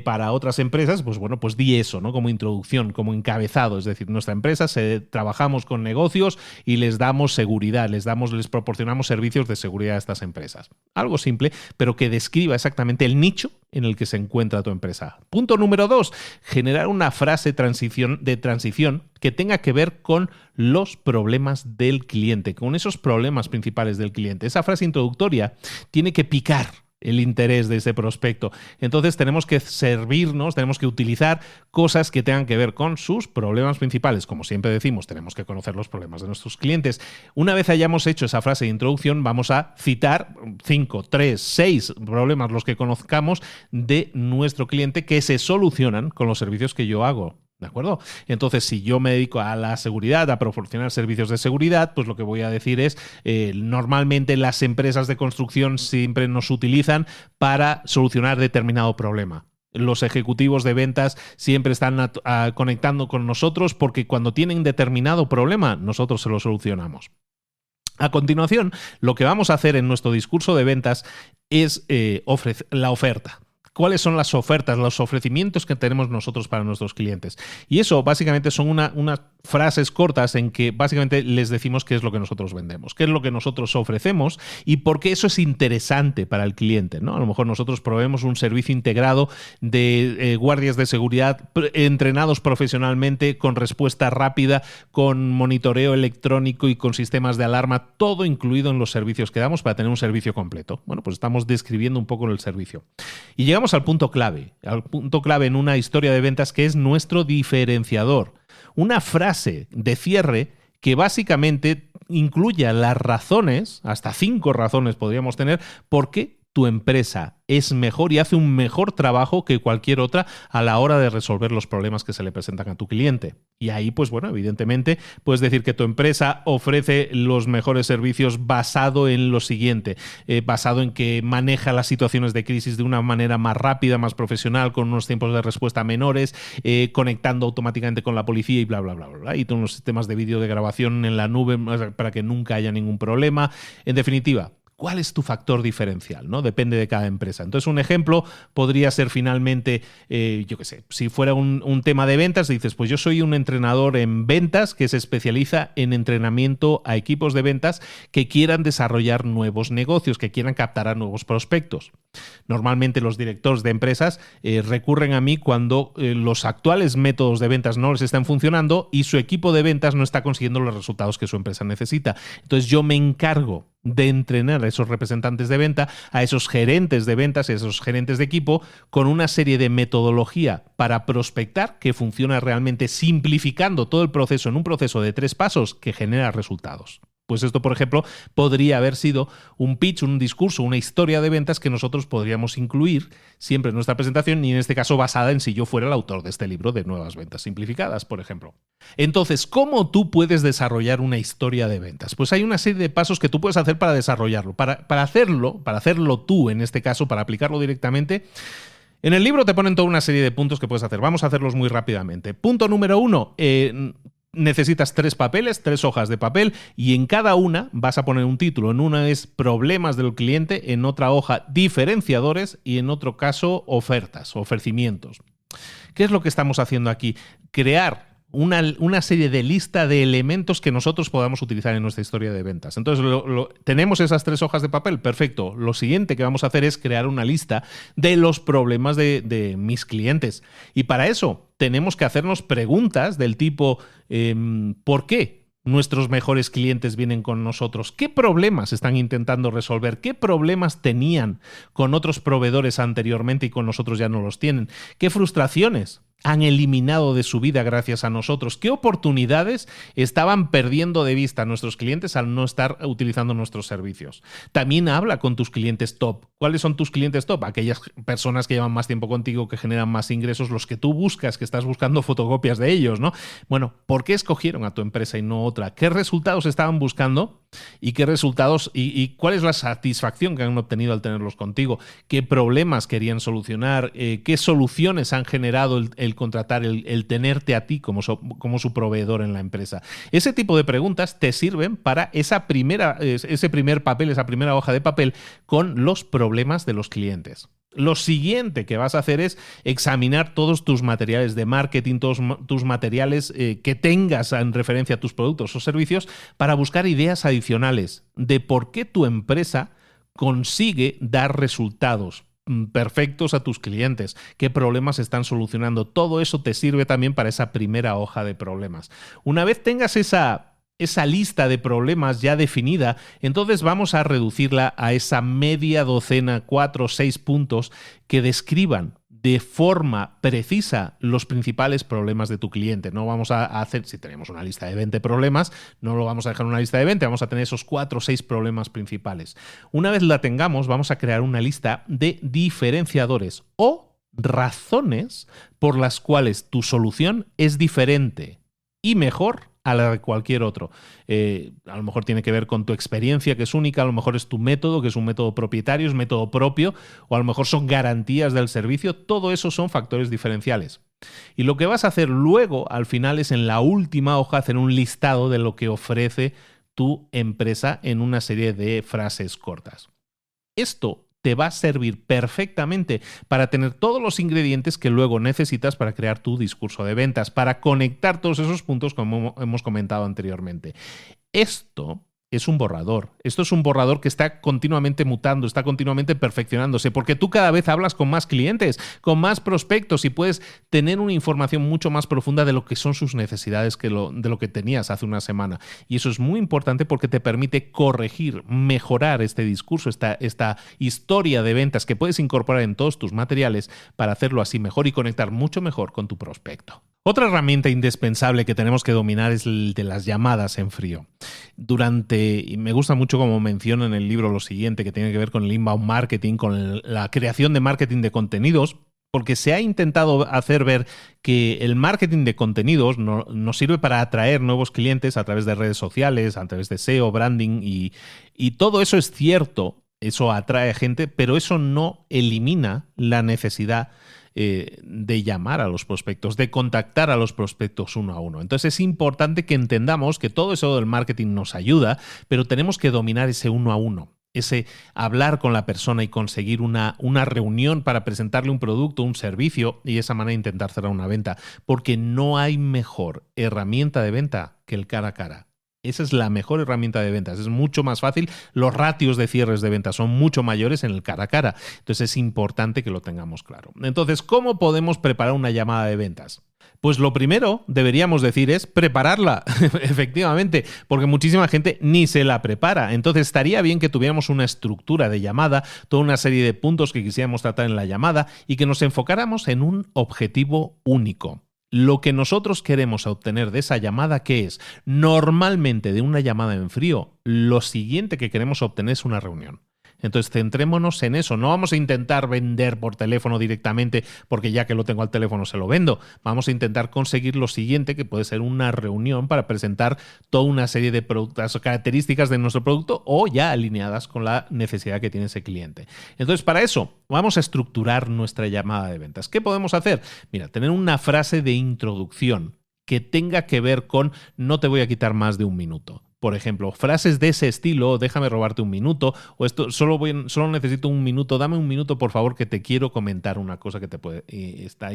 para otras empresas, pues bueno, pues di eso, ¿no? Como introducción, como encabezado. Es decir, nuestra empresa trabajamos con negocios y les damos seguridad, les proporcionamos servicios de seguridad a estas empresas. Algo simple, pero que describa exactamente el nicho en el que se encuentra tu empresa. Punto número 2, generar una frase de transición que tenga que ver con los problemas del cliente, con esos problemas principales del cliente. Esa frase introductoria tiene que picar el interés de ese prospecto. Entonces tenemos que tenemos que utilizar cosas que tengan que ver con sus problemas principales. Como siempre decimos, tenemos que conocer los problemas de nuestros clientes. Una vez hayamos hecho esa frase de introducción, vamos a citar 5, 3, 6 problemas, los que conozcamos, de nuestro cliente que se solucionan con los servicios que yo hago. ¿De acuerdo? Entonces, si yo me dedico a la seguridad, a proporcionar servicios de seguridad, pues lo que voy a decir es, normalmente las empresas de construcción siempre nos utilizan para solucionar determinado problema. Los ejecutivos de ventas siempre están conectando con nosotros porque cuando tienen determinado problema, nosotros se lo solucionamos. A continuación, lo que vamos a hacer en nuestro discurso de ventas es la oferta. ¿Cuáles son las ofertas, los ofrecimientos que tenemos nosotros para nuestros clientes? Y eso básicamente son unas frases cortas en que básicamente les decimos qué es lo que nosotros vendemos, qué es lo que nosotros ofrecemos y por qué eso es interesante para el cliente, ¿no? A lo mejor nosotros proveemos un servicio integrado de guardias de seguridad entrenados profesionalmente, con respuesta rápida, con monitoreo electrónico y con sistemas de alarma, todo incluido en los servicios que damos para tener un servicio completo. Bueno, pues estamos describiendo un poco el servicio. Y llegamos al punto clave en una historia de ventas que es nuestro diferenciador. Una frase de cierre que básicamente incluya las razones, hasta 5 razones podríamos tener, por qué tu empresa es mejor y hace un mejor trabajo que cualquier otra a la hora de resolver los problemas que se le presentan a tu cliente. Y ahí, pues bueno, evidentemente puedes decir que tu empresa ofrece los mejores servicios basado en lo siguiente, basado en que maneja las situaciones de crisis de una manera más rápida, más profesional, con unos tiempos de respuesta menores, conectando automáticamente con la policía y bla, bla, bla, bla. Y todos los sistemas de vídeo de grabación en la nube para que nunca haya ningún problema. En definitiva, ¿Cuál es tu factor diferencial? ¿No? Depende de cada empresa. Entonces, un ejemplo podría ser finalmente, yo qué sé, si fuera un tema de ventas, dices, pues yo soy un entrenador en ventas que se especializa en entrenamiento a equipos de ventas que quieran desarrollar nuevos negocios, que quieran captar a nuevos prospectos. Normalmente los directores de empresas recurren a mí cuando los actuales métodos de ventas no les están funcionando y su equipo de ventas no está consiguiendo los resultados que su empresa necesita. Entonces yo me encargo de entrenar a esos representantes de venta, a esos gerentes de ventas, a esos gerentes de equipo, con una serie de metodología para prospectar que funciona realmente simplificando todo el proceso en un proceso de 3 pasos que genera resultados. Pues esto, por ejemplo, podría haber sido un pitch, un discurso, una historia de ventas que nosotros podríamos incluir siempre en nuestra presentación y en este caso basada en si yo fuera el autor de este libro de Nuevas Ventas Simplificadas, por ejemplo. Entonces, ¿cómo tú puedes desarrollar una historia de ventas? Pues hay una serie de pasos que tú puedes hacer para desarrollarlo. Para hacerlo tú, en este caso, para aplicarlo directamente. En el libro te ponen toda una serie de puntos que puedes hacer. Vamos a hacerlos muy rápidamente. Punto número 1. Necesitas 3 papeles, 3 hojas de papel y en cada una vas a poner un título. En una es problemas del cliente, en otra hoja diferenciadores y en otro caso ofertas, ofrecimientos. ¿Qué es lo que estamos haciendo aquí? Crear una serie de lista de elementos que nosotros podamos utilizar en nuestra historia de ventas. Entonces, tenemos esas 3 hojas de papel, perfecto. Lo siguiente que vamos a hacer es crear una lista de los problemas de mis clientes. Y para eso tenemos que hacernos preguntas del tipo, ¿por qué nuestros mejores clientes vienen con nosotros? ¿Qué problemas están intentando resolver? ¿Qué problemas tenían con otros proveedores anteriormente y con nosotros ya no los tienen? ¿Qué frustraciones han eliminado de su vida gracias a nosotros? ¿Qué oportunidades estaban perdiendo de vista nuestros clientes al no estar utilizando nuestros servicios? También habla con tus clientes top. ¿Cuáles son tus clientes top? Aquellas personas que llevan más tiempo contigo, que generan más ingresos, los que tú buscas, que estás buscando fotocopias de ellos, ¿no? Bueno, ¿por qué escogieron a tu empresa y no otra? ¿Qué resultados estaban buscando? ¿Y qué resultados y cuál es la satisfacción que han obtenido al tenerlos contigo? ¿Qué problemas querían solucionar? ¿Qué soluciones han generado el contratar, el tenerte a ti como su proveedor en la empresa? Ese tipo de preguntas te sirven para ese primer papel, esa primera hoja de papel con los problemas de los clientes. Lo siguiente que vas a hacer es examinar todos tus materiales de marketing, todos tus materiales que tengas en referencia a tus productos o servicios para buscar ideas adicionales de por qué tu empresa consigue dar resultados perfectos a tus clientes, qué problemas están solucionando. Todo eso te sirve también para esa primera hoja de problemas. Una vez tengas esa lista de problemas ya definida, entonces vamos a reducirla a esa media docena, 4 o 6 puntos que describan de forma precisa los principales problemas de tu cliente. No vamos a hacer, si tenemos una lista de 20 problemas, no lo vamos a dejar en una lista de 20, vamos a tener esos 4 o 6 problemas principales. Una vez la tengamos, vamos a crear una lista de diferenciadores o razones por las cuales tu solución es diferente y mejor a la de cualquier otro. A lo mejor tiene que ver con tu experiencia, que es única, a lo mejor es tu método, que es un método propietario, es método propio, o a lo mejor son garantías del servicio. Todo eso son factores diferenciales. Y lo que vas a hacer luego, al final, es en la última hoja hacer un listado de lo que ofrece tu empresa en una serie de frases cortas. Esto te va a servir perfectamente para tener todos los ingredientes que luego necesitas para crear tu discurso de ventas, para conectar todos esos puntos como hemos comentado anteriormente. Esto es un borrador. Esto es un borrador que está continuamente mutando, está continuamente perfeccionándose, porque tú cada vez hablas con más clientes, con más prospectos y puedes tener una información mucho más profunda de lo que son sus necesidades de lo que tenías hace una semana. Y eso es muy importante porque te permite corregir, mejorar este discurso, esta historia de ventas que puedes incorporar en todos tus materiales para hacerlo así mejor y conectar mucho mejor con tu prospecto. Otra herramienta indispensable que tenemos que dominar es el de las llamadas en frío. Y me gusta mucho como menciona en el libro lo siguiente, que tiene que ver con el inbound marketing, con la creación de marketing de contenidos, porque se ha intentado hacer ver que el marketing de contenidos nos sirve para atraer nuevos clientes a través de redes sociales, a través de SEO, branding, y todo eso es cierto, eso atrae gente, pero eso no elimina la necesidad de llamar a los prospectos, de contactar a los prospectos uno a uno. Entonces es importante que entendamos que todo eso del marketing nos ayuda, pero tenemos que dominar ese uno a uno. ese hablar con la persona y conseguir una reunión para presentarle un producto, un servicio y de esa manera intentar cerrar una venta. Porque no hay mejor herramienta de venta que el cara a cara. Esa es la mejor herramienta de ventas. Es mucho más fácil. Los ratios de cierres de ventas son mucho mayores en el cara a cara. Entonces es importante que lo tengamos claro. Entonces, ¿cómo podemos preparar una llamada de ventas? Pues lo primero, deberíamos decir, es prepararla, efectivamente, porque muchísima gente ni se la prepara. Entonces estaría bien que tuviéramos una estructura de llamada, toda una serie de puntos que quisiéramos tratar en la llamada y que nos enfocáramos en un objetivo único. Lo que nosotros queremos obtener de esa llamada, ¿qué es? Normalmente de una llamada en frío, lo siguiente que queremos obtener es una reunión. Entonces centrémonos en eso. No vamos a intentar vender por teléfono directamente porque ya que lo tengo al teléfono se lo vendo. Vamos a intentar conseguir lo siguiente, que puede ser una reunión para presentar toda una serie de productos, características de nuestro producto o ya alineadas con la necesidad que tiene ese cliente. Entonces para eso vamos a estructurar nuestra llamada de ventas. ¿Qué podemos hacer? Mira, tener una frase de introducción que tenga que ver con no te voy a quitar más de un minuto. Por ejemplo, frases de ese estilo, déjame robarte un minuto, o esto solo necesito un minuto, dame un minuto por favor que te quiero comentar una cosa que está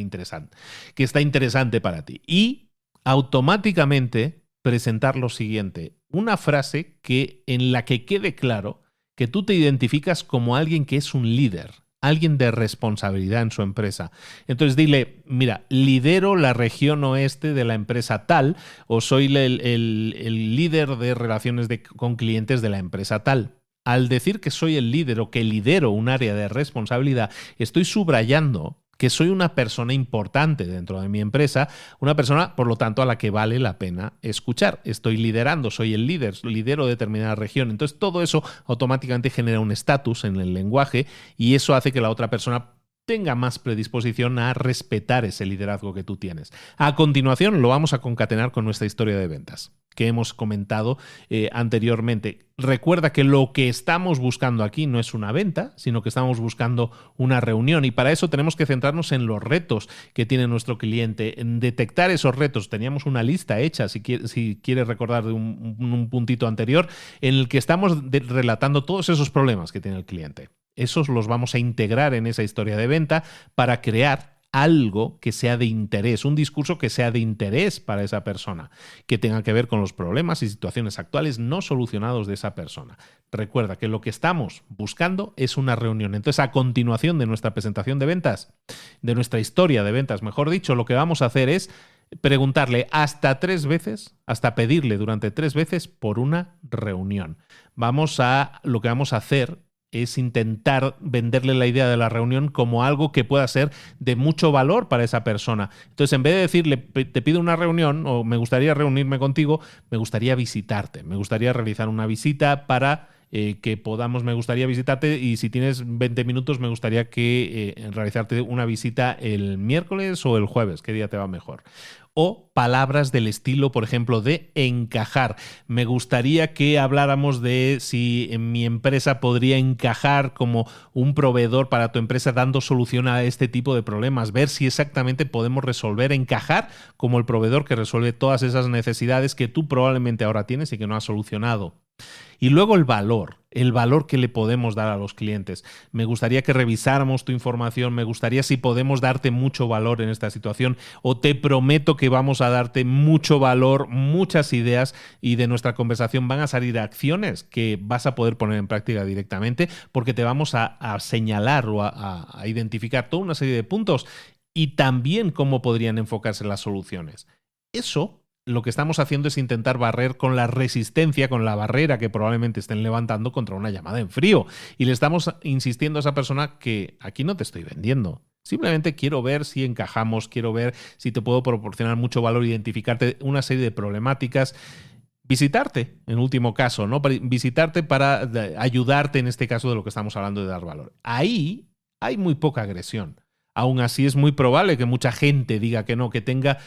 interesante para ti. Y automáticamente presentar lo siguiente, una frase en la que quede claro que tú te identificas como alguien que es un líder, alguien de responsabilidad en su empresa. Entonces dile, mira, lidero la región oeste de la empresa tal o soy el líder de relaciones con clientes de la empresa tal. Al decir que soy el líder o que lidero un área de responsabilidad, estoy subrayando que soy una persona importante dentro de mi empresa, una persona, por lo tanto, a la que vale la pena escuchar. Estoy liderando, soy el líder, lidero determinada región. Entonces, todo eso automáticamente genera un estatus en el lenguaje y eso hace que la otra persona tenga más predisposición a respetar ese liderazgo que tú tienes. A continuación, lo vamos a concatenar con nuestra historia de ventas que hemos comentado anteriormente. Recuerda que lo que estamos buscando aquí no es una venta, sino que estamos buscando una reunión y para eso tenemos que centrarnos en los retos que tiene nuestro cliente, en detectar esos retos. Teníamos una lista hecha, si quieres recordar de un puntito anterior, en el que estamos relatando todos esos problemas que tiene el cliente. Esos los vamos a integrar en esa historia de venta para crear algo que sea de interés, un discurso que sea de interés para esa persona, que tenga que ver con los problemas y situaciones actuales no solucionados de esa persona. Recuerda que lo que estamos buscando es una reunión. Entonces, a continuación de nuestra presentación de ventas, de nuestra historia de ventas, mejor dicho, lo que vamos a hacer es preguntarle hasta 3 veces, hasta pedirle durante 3 veces por una reunión. Lo que vamos a hacer es intentar venderle la idea de la reunión como algo que pueda ser de mucho valor para esa persona. Entonces, en vez de decirle, te pido una reunión o me gustaría reunirme contigo, me gustaría visitarte, me gustaría realizar una visita para me gustaría visitarte y si tienes 20 minutos me gustaría realizarte una visita el miércoles o el jueves, ¿qué día te va mejor? O palabras del estilo, por ejemplo, de encajar. Me gustaría que habláramos de si en mi empresa podría encajar como un proveedor para tu empresa dando solución a este tipo de problemas, ver si exactamente podemos encajar como el proveedor que resuelve todas esas necesidades que tú probablemente ahora tienes y que no has solucionado. Y luego el valor que le podemos dar a los clientes. Me gustaría que revisáramos tu información, me gustaría si podemos darte mucho valor en esta situación o te prometo que vamos a darte mucho valor, muchas ideas y de nuestra conversación van a salir acciones que vas a poder poner en práctica directamente porque te vamos a señalar o a identificar toda una serie de puntos y también cómo podrían enfocarse las soluciones. Eso lo que estamos haciendo es intentar barrer con la resistencia, con la barrera que probablemente estén levantando contra una llamada en frío. Y le estamos insistiendo a esa persona que aquí no te estoy vendiendo. Simplemente quiero ver si encajamos, quiero ver si te puedo proporcionar mucho valor, identificarte una serie de problemáticas. Visitarte, en último caso, ¿no? Visitarte para ayudarte en este caso de lo que estamos hablando de dar valor. Ahí hay muy poca agresión. Aún así es muy probable que mucha gente diga que no, que tenga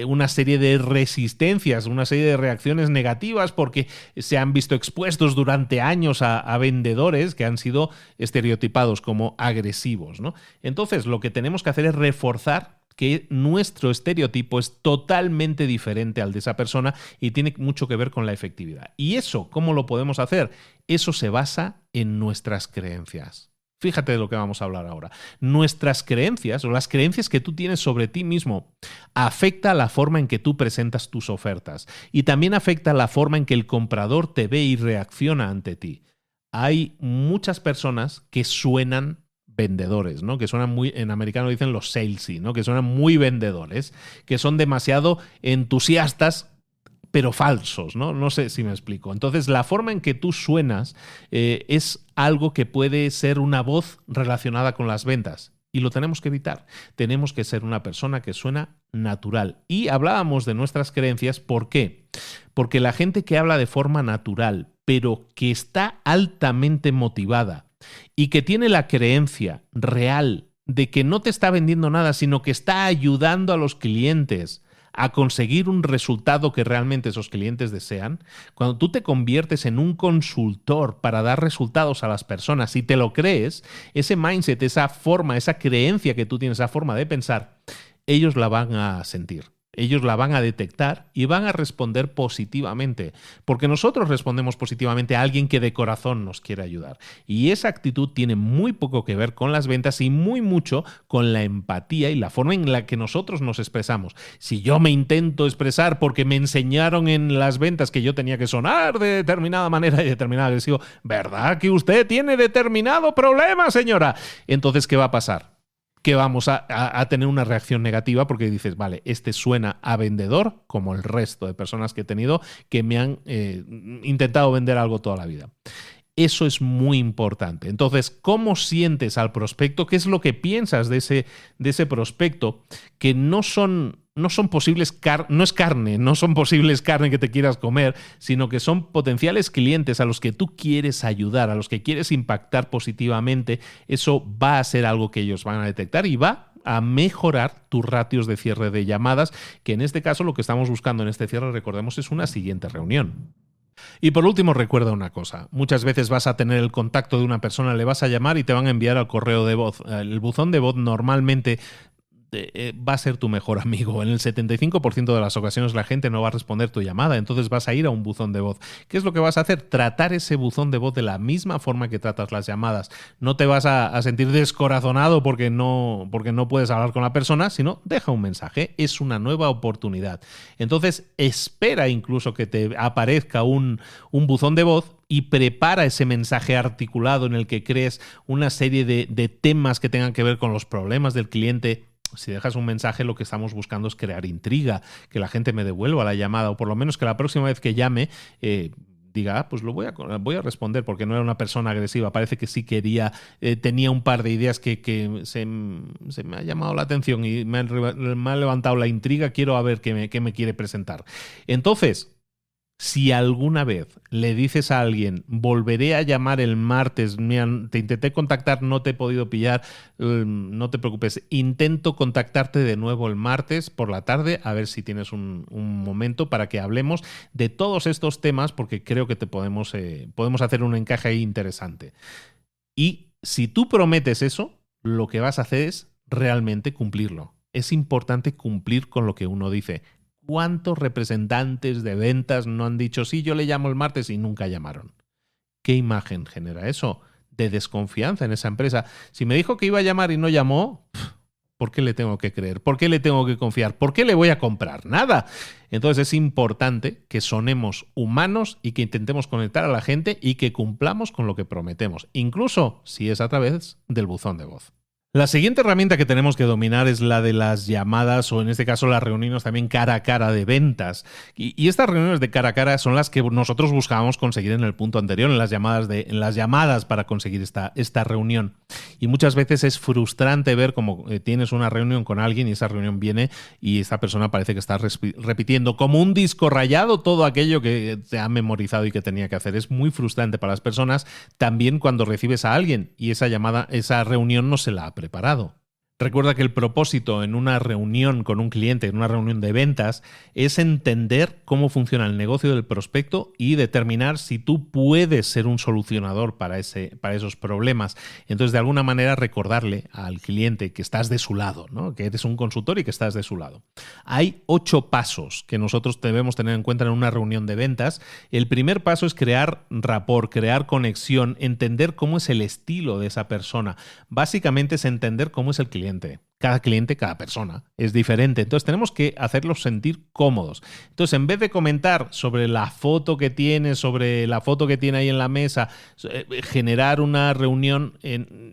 una serie de resistencias, una serie de reacciones negativas porque se han visto expuestos durante años a vendedores que han sido estereotipados como agresivos, ¿no? Entonces, lo que tenemos que hacer es reforzar que nuestro estereotipo es totalmente diferente al de esa persona y tiene mucho que ver con la efectividad. ¿Y eso cómo lo podemos hacer? Eso se basa en nuestras creencias. Fíjate de lo que vamos a hablar ahora. Nuestras creencias o las creencias que tú tienes sobre ti mismo afecta la forma en que tú presentas tus ofertas y también afecta la forma en que el comprador te ve y reacciona ante ti. Hay muchas personas que suenan vendedores, ¿no? Que suenan muy, en americano dicen los salesy, ¿no? Que suenan muy vendedores, que son demasiado entusiastas, pero falsos, ¿no? No sé si me explico. Entonces, la forma en que tú suenas es algo que puede ser una voz relacionada con las ventas. Y lo tenemos que evitar. Tenemos que ser una persona que suena natural. Y hablábamos de nuestras creencias. ¿Por qué? Porque la gente que habla de forma natural, pero que está altamente motivada y que tiene la creencia real de que no te está vendiendo nada, sino que está ayudando a los clientes a conseguir un resultado que realmente esos clientes desean, cuando tú te conviertes en un consultor para dar resultados a las personas y te lo crees, ese mindset, esa forma, esa creencia que tú tienes, esa forma de pensar, ellos la van a sentir. Ellos la van a detectar y van a responder positivamente, porque nosotros respondemos positivamente a alguien que de corazón nos quiere ayudar. Y esa actitud tiene muy poco que ver con las ventas y muy mucho con la empatía y la forma en la que nosotros nos expresamos. Si yo me intento expresar porque me enseñaron en las ventas que yo tenía que sonar de determinada manera y determinada agresivo, ¿verdad que usted tiene determinado problema, señora? Entonces, ¿qué va a pasar? Que vamos a tener una reacción negativa porque dices, vale, este suena a vendedor como el resto de personas que he tenido que me han intentado vender algo toda la vida. Eso es muy importante. Entonces, ¿cómo sientes al prospecto? ¿Qué es lo que piensas de ese prospecto? Que no son posibles no es carne, no son posibles carne que te quieras comer, sino que son potenciales clientes a los que tú quieres ayudar, a los que quieres impactar positivamente. Eso va a ser algo que ellos van a detectar y va a mejorar tus ratios de cierre de llamadas, que en este caso lo que estamos buscando en este cierre, recordemos, es una siguiente reunión. Y por último, recuerda una cosa. Muchas veces vas a tener el contacto de una persona, le vas a llamar y te van a enviar al correo de voz. El buzón de voz normalmente va a ser tu mejor amigo. En el 75% de las ocasiones la gente no va a responder tu llamada, entonces vas a ir a un buzón de voz. ¿Qué es lo que vas a hacer? Tratar ese buzón de voz de la misma forma que tratas las llamadas. No te vas a sentir descorazonado porque no puedes hablar con la persona, sino deja un mensaje. Es una nueva oportunidad. Entonces espera incluso que te aparezca un buzón de voz y prepara ese mensaje articulado en el que crees una serie de temas que tengan que ver con los problemas del cliente. Si dejas un mensaje, lo que estamos buscando es crear intriga, que la gente me devuelva la llamada o por lo menos que la próxima vez que llame diga, pues voy a responder porque no era una persona agresiva. Parece que sí tenía un par de ideas que se me ha llamado la atención y me ha levantado la intriga. Quiero a ver qué me quiere presentar. Entonces, si alguna vez le dices a alguien, volveré a llamar el martes, te intenté contactar, no te he podido pillar, no te preocupes, intento contactarte de nuevo el martes por la tarde, a ver si tienes un momento para que hablemos de todos estos temas, porque creo que podemos hacer un encaje ahí interesante. Y si tú prometes eso, lo que vas a hacer es realmente cumplirlo. Es importante cumplir con lo que uno dice. ¿Cuántos representantes de ventas no han dicho, sí, yo le llamo el martes y nunca llamaron? ¿Qué imagen genera eso? De desconfianza en esa empresa. Si me dijo que iba a llamar y no llamó, ¿por qué le tengo que creer? ¿Por qué le tengo que confiar? ¿Por qué le voy a comprar? Nada. Entonces es importante que sonemos humanos y que intentemos conectar a la gente y que cumplamos con lo que prometemos, incluso si es a través del buzón de voz. La siguiente herramienta que tenemos que dominar es la de las llamadas o en este caso las reuniones también cara a cara de ventas. Y estas reuniones de cara a cara son las que nosotros buscábamos conseguir en el punto anterior, en las llamadas para conseguir esta reunión. Y muchas veces es frustrante ver cómo tienes una reunión con alguien y esa reunión viene y esta persona parece que está repitiendo como un disco rayado todo aquello que te ha memorizado y que tenía que hacer. Es muy frustrante para las personas también cuando recibes a alguien y esa reunión no se la ha preparado. Recuerda que el propósito en una reunión con un cliente, en una reunión de ventas, es entender cómo funciona el negocio del prospecto y determinar si tú puedes ser un solucionador para esos problemas. Entonces, de alguna manera, recordarle al cliente que estás de su lado, ¿no? Que eres un consultor y que estás de su lado. Hay 8 pasos que nosotros debemos tener en cuenta en una reunión de ventas. El primer paso es crear rapport, crear conexión, entender cómo es el estilo de esa persona. Básicamente es entender cómo es el cliente. Cada cliente, cada persona es diferente. Entonces tenemos que hacerlos sentir cómodos. Entonces, en vez de comentar sobre la foto que tiene, ahí en la mesa, generar una reunión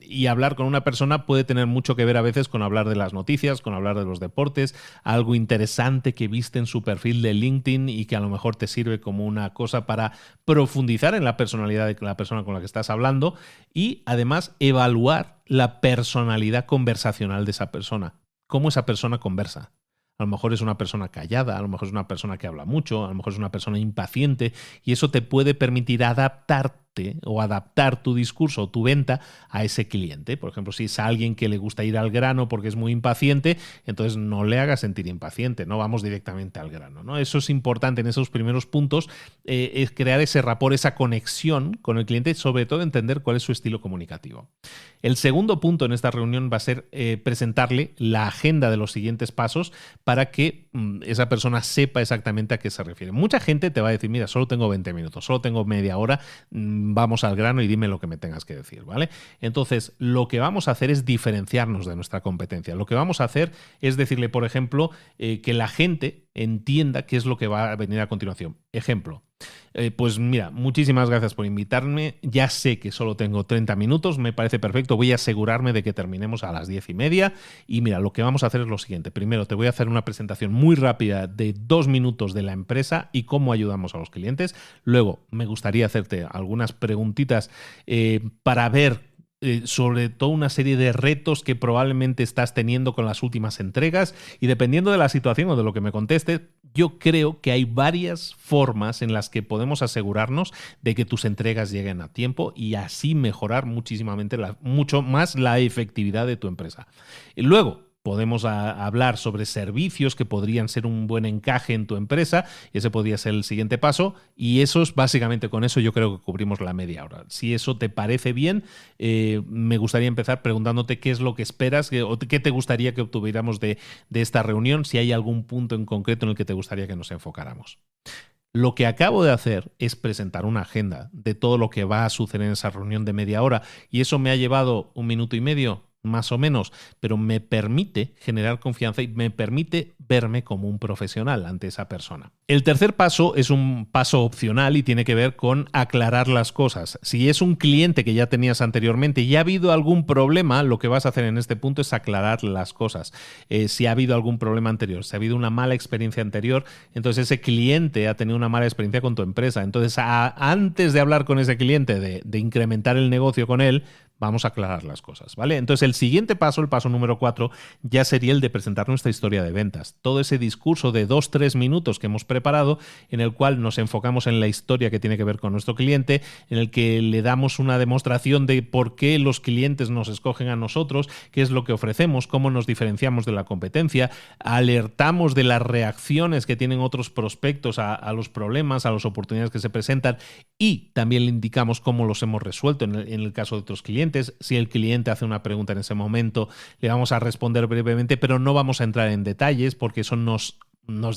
y hablar con una persona puede tener mucho que ver a veces con hablar de las noticias, con hablar de los deportes, algo interesante que viste en su perfil de LinkedIn y que a lo mejor te sirve como una cosa para profundizar en la personalidad de la persona con la que estás hablando y además evaluar la personalidad conversacional de esa persona. ¿Cómo esa persona conversa? A lo mejor es una persona callada, a lo mejor es una persona que habla mucho, a lo mejor es una persona impaciente y eso te puede permitir adaptarte o adaptar tu discurso o tu venta a ese cliente. Por ejemplo, si es alguien que le gusta ir al grano porque es muy impaciente, entonces no le hagas sentir impaciente, no vamos directamente al grano, ¿no? Eso es importante en esos primeros puntos, es crear ese rapport, esa conexión con el cliente, sobre todo entender cuál es su estilo comunicativo. El segundo punto en esta reunión va a ser presentarle la agenda de los siguientes pasos para que esa persona sepa exactamente a qué se refiere. Mucha gente te va a decir, mira, solo tengo 20 minutos, solo tengo media hora, vamos al grano y dime lo que me tengas que decir, ¿vale? Entonces, lo que vamos a hacer es diferenciarnos de nuestra competencia. Lo que vamos a hacer es decirle, por ejemplo, que la gente entienda qué es lo que va a venir a continuación. Ejemplo. Pues mira, muchísimas gracias por invitarme. Ya sé que solo tengo 30 minutos, me parece perfecto. Voy a asegurarme de que terminemos a las 10:30. Y mira, lo que vamos a hacer es lo siguiente. Primero te voy a hacer una presentación muy rápida de 2 minutos de la empresa y cómo ayudamos a los clientes. Luego me gustaría hacerte algunas preguntitas para ver sobre todo una serie de retos que probablemente estás teniendo con las últimas entregas y dependiendo de la situación o de lo que me contestes, yo creo que hay varias formas en las que podemos asegurarnos de que tus entregas lleguen a tiempo y así mejorar mucho más la efectividad de tu empresa. Y luego, podemos hablar sobre servicios que podrían ser un buen encaje en tu empresa. Ese podría ser el siguiente paso. Y eso es básicamente con eso yo creo que cubrimos la media hora. Si eso te parece bien, me gustaría empezar preguntándote qué es lo que esperas o qué te gustaría que obtuviéramos de esta reunión, si hay algún punto en concreto en el que te gustaría que nos enfocáramos. Lo que acabo de hacer es presentar una agenda de todo lo que va a suceder en esa reunión de media hora y eso me ha llevado 1 minuto y medio, más o menos, pero me permite generar confianza y me permite verme como un profesional ante esa persona. El tercer paso es un paso opcional y tiene que ver con aclarar las cosas. Si es un cliente que ya tenías anteriormente y ha habido algún problema, lo que vas a hacer en este punto es aclarar las cosas. Si ha habido algún problema anterior, si ha habido una mala experiencia anterior, entonces ese cliente ha tenido una mala experiencia con tu empresa. Entonces, antes de hablar con ese cliente, de incrementar el negocio con él, vamos a aclarar las cosas, ¿vale? Entonces, el siguiente paso, el paso número 4, ya sería el de presentar nuestra historia de ventas. Todo ese discurso de 2-3 minutos que hemos preparado, en el cual nos enfocamos en la historia que tiene que ver con nuestro cliente, en el que le damos una demostración de por qué los clientes nos escogen a nosotros, qué es lo que ofrecemos, cómo nos diferenciamos de la competencia, alertamos de las reacciones que tienen otros prospectos a los problemas, a las oportunidades que se presentan y también le indicamos cómo los hemos resuelto en el caso de otros clientes. Si el cliente hace una pregunta en ese momento, le vamos a responder brevemente, pero no vamos a entrar en detalles porque eso nos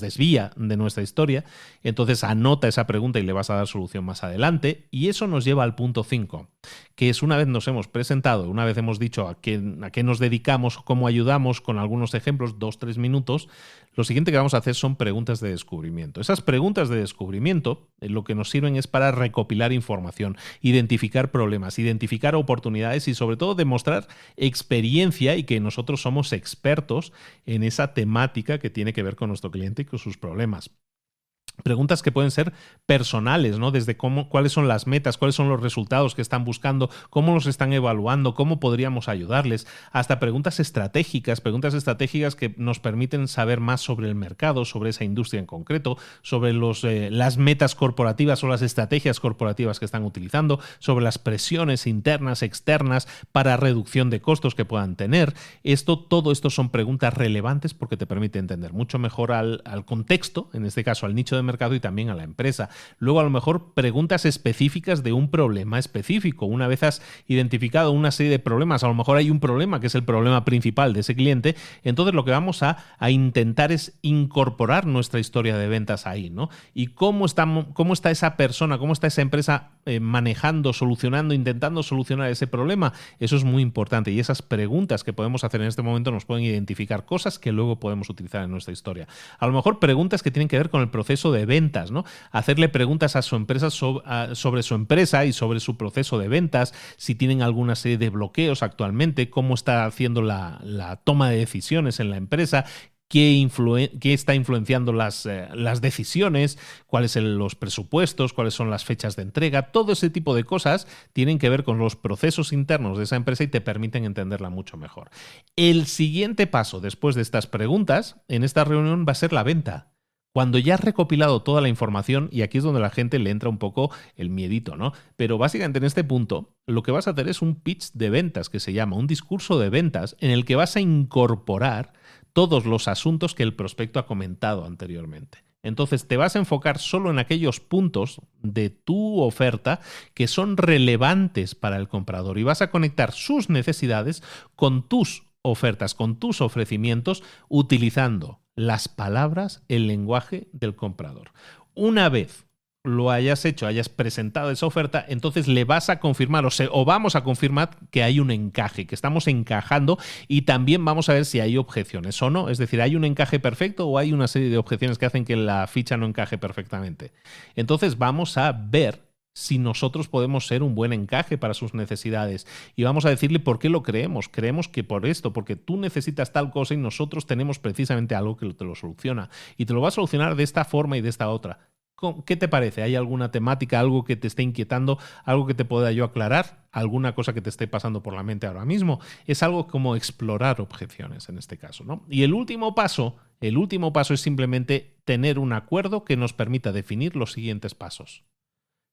desvía de nuestra historia. Entonces anota esa pregunta y le vas a dar solución más adelante. Y eso nos lleva al punto 5, que es una vez nos hemos presentado, una vez hemos dicho a qué nos dedicamos, cómo ayudamos con algunos ejemplos, 2-3 minutos, lo siguiente que vamos a hacer son preguntas de descubrimiento. Esas preguntas de descubrimiento lo que nos sirven es para recopilar información, identificar problemas, identificar oportunidades y sobre todo demostrar experiencia y que nosotros somos expertos en esa temática que tiene que ver con nuestro cliente y con sus problemas. Preguntas que pueden ser personales, ¿no? Desde cuáles son las metas, cuáles son los resultados que están buscando, cómo los están evaluando, cómo podríamos ayudarles, hasta preguntas estratégicas que nos permiten saber más sobre el mercado, sobre esa industria en concreto, sobre las metas corporativas o las estrategias corporativas que están utilizando, sobre las presiones internas, externas, para reducción de costos que puedan tener. Todo esto son preguntas relevantes porque te permite entender mucho mejor al contexto, en este caso al nicho de mercado y también a la empresa. Luego, a lo mejor, preguntas específicas de un problema específico. Una vez has identificado una serie de problemas, a lo mejor hay un problema que es el problema principal de ese cliente, entonces lo que vamos a intentar es incorporar nuestra historia de ventas ahí, ¿no? Y cómo está esa persona, cómo está esa empresa manejando, solucionando, intentando solucionar ese problema. Eso es muy importante y esas preguntas que podemos hacer en este momento nos pueden identificar cosas que luego podemos utilizar en nuestra historia. A lo mejor preguntas que tienen que ver con el proceso de ventas, ¿no? Hacerle preguntas a su empresa sobre su empresa y sobre su proceso de ventas, si tienen alguna serie de bloqueos actualmente, cómo está haciendo la toma de decisiones en la empresa, qué está influenciando las decisiones, cuáles son los presupuestos, cuáles son las fechas de entrega. Todo ese tipo de cosas tienen que ver con los procesos internos de esa empresa y te permiten entenderla mucho mejor. El siguiente paso después de estas preguntas en esta reunión va a ser la venta. Cuando ya has recopilado toda la información, y aquí es donde a la gente le entra un poco el miedito, ¿no? Pero básicamente en este punto lo que vas a hacer es un pitch de ventas, que se llama un discurso de ventas, en el que vas a incorporar todos los asuntos que el prospecto ha comentado anteriormente. Entonces te vas a enfocar solo en aquellos puntos de tu oferta que son relevantes para el comprador y vas a conectar sus necesidades con tus ofertas, con tus ofrecimientos, utilizando las palabras, el lenguaje del comprador. Una vez lo hayas hecho, hayas presentado esa oferta, entonces le vas a confirmar o vamos a confirmar que hay un encaje, que estamos encajando y también vamos a ver si hay objeciones o no. Es decir, ¿hay un encaje perfecto o hay una serie de objeciones que hacen que la ficha no encaje perfectamente? Entonces vamos a ver si nosotros podemos ser un buen encaje para sus necesidades. Y vamos a decirle por qué lo creemos. Creemos que por esto, porque tú necesitas tal cosa y nosotros tenemos precisamente algo que te lo soluciona. Y te lo va a solucionar de esta forma y de esta otra. ¿Qué te parece? ¿Hay alguna temática, algo que te esté inquietando, algo que te pueda yo aclarar? ¿Alguna cosa que te esté pasando por la mente ahora mismo? Es algo como explorar objeciones en este caso, ¿no? Y el último paso es simplemente tener un acuerdo que nos permita definir los siguientes pasos.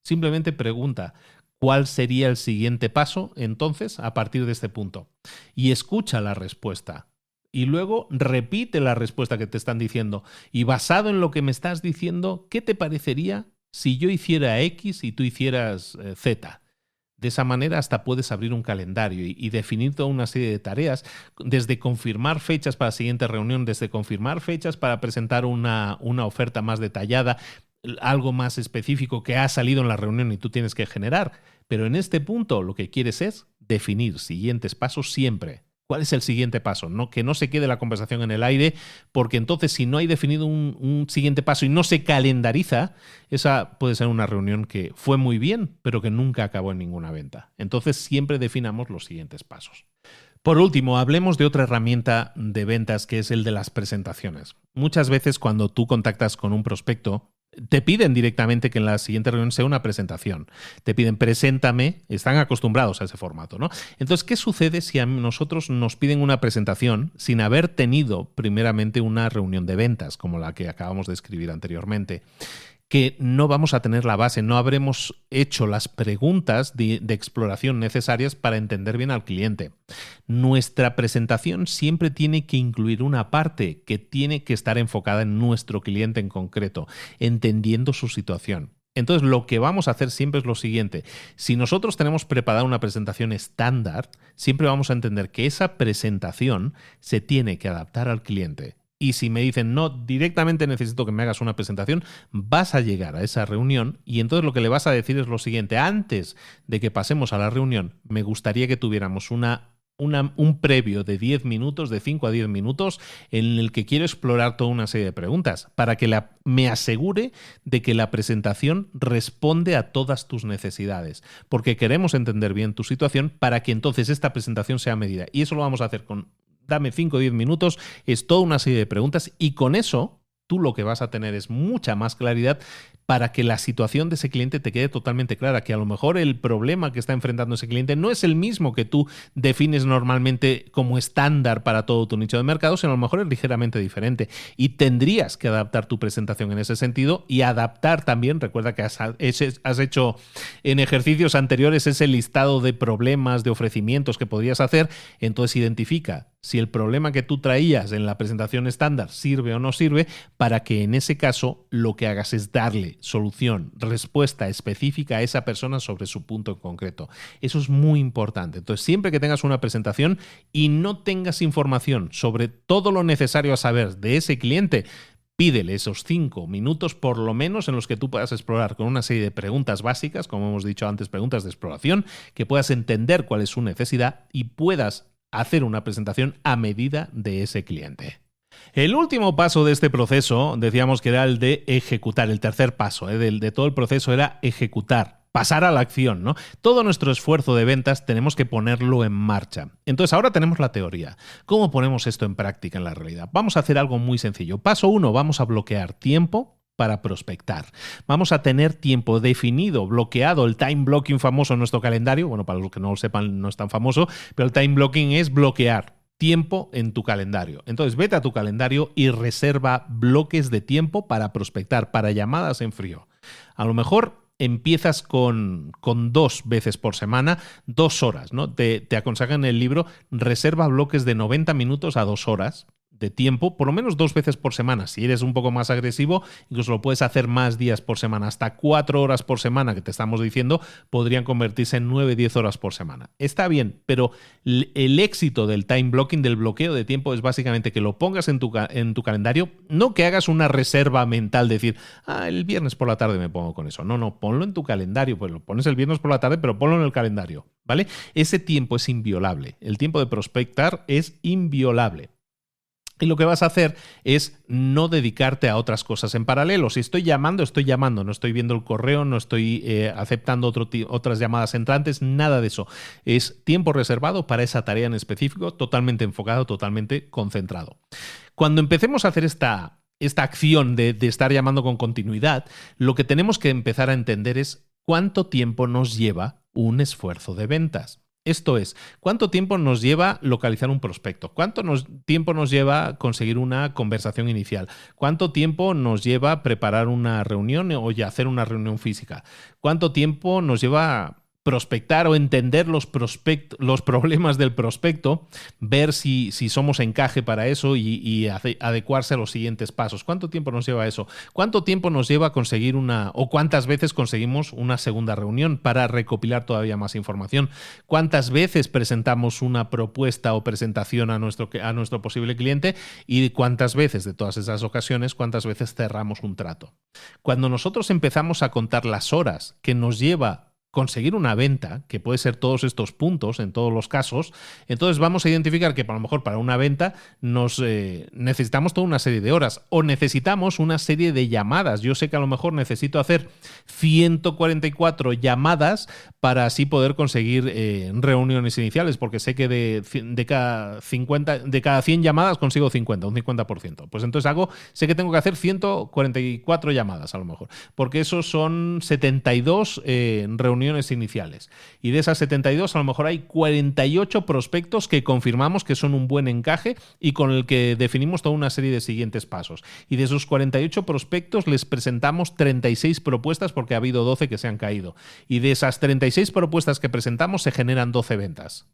Simplemente pregunta, ¿cuál sería el siguiente paso entonces a partir de este punto? Y escucha la respuesta. Y luego repite la respuesta que te están diciendo. Y basado en lo que me estás diciendo, ¿qué te parecería si yo hiciera X y tú hicieras Z? De esa manera hasta puedes abrir un calendario y definir toda una serie de tareas, desde confirmar fechas para la siguiente reunión, desde confirmar fechas para presentar una oferta más detallada, algo más específico que ha salido en la reunión y tú tienes que generar. Pero en este punto lo que quieres es definir siguientes pasos siempre. ¿Cuál es el siguiente paso? Que no se quede la conversación en el aire, porque entonces si no hay definido un siguiente paso y no se calendariza, esa puede ser una reunión que fue muy bien, pero que nunca acabó en ninguna venta. Entonces siempre definamos los siguientes pasos. Por último, hablemos de otra herramienta de ventas que es el de las presentaciones. Muchas veces cuando tú contactas con un prospecto, te piden directamente que en la siguiente reunión sea una presentación. Te piden, preséntame, están acostumbrados a ese formato, ¿no? Entonces, ¿qué sucede si a nosotros nos piden una presentación sin haber tenido primeramente una reunión de ventas, como la que acabamos de escribir anteriormente? Que no vamos a tener la base, no habremos hecho las preguntas de exploración necesarias para entender bien al cliente. Nuestra presentación siempre tiene que incluir una parte que tiene que estar enfocada en nuestro cliente en concreto, entendiendo su situación. Entonces, lo que vamos a hacer siempre es lo siguiente. Si nosotros tenemos preparada una presentación estándar, siempre vamos a entender que esa presentación se tiene que adaptar al cliente. Y si me dicen, no, directamente necesito que me hagas una presentación, vas a llegar a esa reunión y entonces lo que le vas a decir es lo siguiente. Antes de que pasemos a la reunión, me gustaría que tuviéramos un previo de 10 minutos, de 5 a 10 minutos, en el que quiero explorar toda una serie de preguntas para que me asegure de que la presentación responde a todas tus necesidades. Porque queremos entender bien tu situación para que entonces esta presentación sea medida. Y eso lo vamos a hacer con... Dame 5 o 10 minutos, es toda una serie de preguntas y con eso tú lo que vas a tener es mucha más claridad para que la situación de ese cliente te quede totalmente clara, que a lo mejor el problema que está enfrentando ese cliente no es el mismo que tú defines normalmente como estándar para todo tu nicho de mercado, sino a lo mejor es ligeramente diferente. Y tendrías que adaptar tu presentación en ese sentido y adaptar también, recuerda que has hecho en ejercicios anteriores ese listado de problemas, de ofrecimientos que podrías hacer, entonces identifica si el problema que tú traías en la presentación estándar sirve o no sirve, para que en ese caso lo que hagas es darle solución, respuesta específica a esa persona sobre su punto en concreto. Eso es muy importante. Entonces, siempre que tengas una presentación y no tengas información sobre todo lo necesario a saber de ese cliente, pídele esos 5 minutos por lo menos en los que tú puedas explorar con una serie de preguntas básicas, como hemos dicho antes, preguntas de exploración, que puedas entender cuál es su necesidad y puedas hacer una presentación a medida de ese cliente. El último paso de este proceso, decíamos que era el de ejecutar, el tercer paso de todo el proceso era ejecutar, pasar a la acción, ¿no? Todo nuestro esfuerzo de ventas tenemos que ponerlo en marcha. Entonces ahora tenemos la teoría. ¿Cómo ponemos esto en práctica en la realidad? Vamos a hacer algo muy sencillo. Paso 1, vamos a bloquear tiempo para prospectar. Vamos a tener tiempo definido, bloqueado, el time blocking famoso en nuestro calendario. Bueno, para los que no lo sepan, no es tan famoso, pero el time blocking es bloquear tiempo en tu calendario. Entonces, vete a tu calendario y reserva bloques de tiempo para prospectar, para llamadas en frío. A lo mejor empiezas con 2 veces por semana, 2 horas, ¿no? Te aconsejan en el libro, reserva bloques de 90 minutos a 2 horas de tiempo, por lo menos 2 veces por semana. Si eres un poco más agresivo, incluso lo puedes hacer más días por semana, hasta 4 horas por semana, que te estamos diciendo, podrían convertirse en 9-10 horas por semana. Está bien, pero el éxito del time blocking, del bloqueo de tiempo, es básicamente que lo pongas en tu calendario, no que hagas una reserva mental, decir, el viernes por la tarde me pongo con eso. No, ponlo en tu calendario, pues lo pones el viernes por la tarde, pero ponlo en el calendario, ¿vale? Ese tiempo es inviolable. El tiempo de prospectar es inviolable. Y lo que vas a hacer es no dedicarte a otras cosas en paralelo. Si estoy llamando, no estoy viendo el correo, no estoy aceptando otras llamadas entrantes, nada de eso. Es tiempo reservado para esa tarea en específico, totalmente enfocado, totalmente concentrado. Cuando empecemos a hacer esta acción de estar llamando con continuidad, lo que tenemos que empezar a entender es cuánto tiempo nos lleva un esfuerzo de ventas. Esto es, ¿cuánto tiempo nos lleva localizar un prospecto? ¿Cuánto tiempo nos lleva conseguir una conversación inicial? ¿Cuánto tiempo nos lleva preparar una reunión o ya hacer una reunión física? ¿Cuánto tiempo nos lleva prospectar o entender los problemas del prospecto, ver si somos encaje para eso y adecuarse a los siguientes pasos? ¿Cuánto tiempo nos lleva eso? ¿Cuánto tiempo nos lleva conseguir o cuántas veces conseguimos una segunda reunión para recopilar todavía más información? ¿Cuántas veces presentamos una propuesta o presentación a nuestro posible cliente? Y cuántas veces, de todas esas ocasiones, cuántas veces cerramos un trato. Cuando nosotros empezamos a contar las horas que nos lleva conseguir una venta, que puede ser todos estos puntos en todos los casos, entonces vamos a identificar que a lo mejor para una venta necesitamos toda una serie de horas o necesitamos una serie de llamadas. Yo sé que a lo mejor necesito hacer 144 llamadas para así poder conseguir reuniones iniciales, porque sé que de cada 100 llamadas consigo 50, un 50%. Pues entonces sé que tengo que hacer 144 llamadas a lo mejor, porque esos son 72 reuniones iniciales. Y de esas 72 a lo mejor hay 48 prospectos que confirmamos que son un buen encaje y con el que definimos toda una serie de siguientes pasos. Y de esos 48 prospectos les presentamos 36 propuestas porque ha habido 12 que se han caído. Y de esas 36 propuestas que presentamos se generan 12 ventas.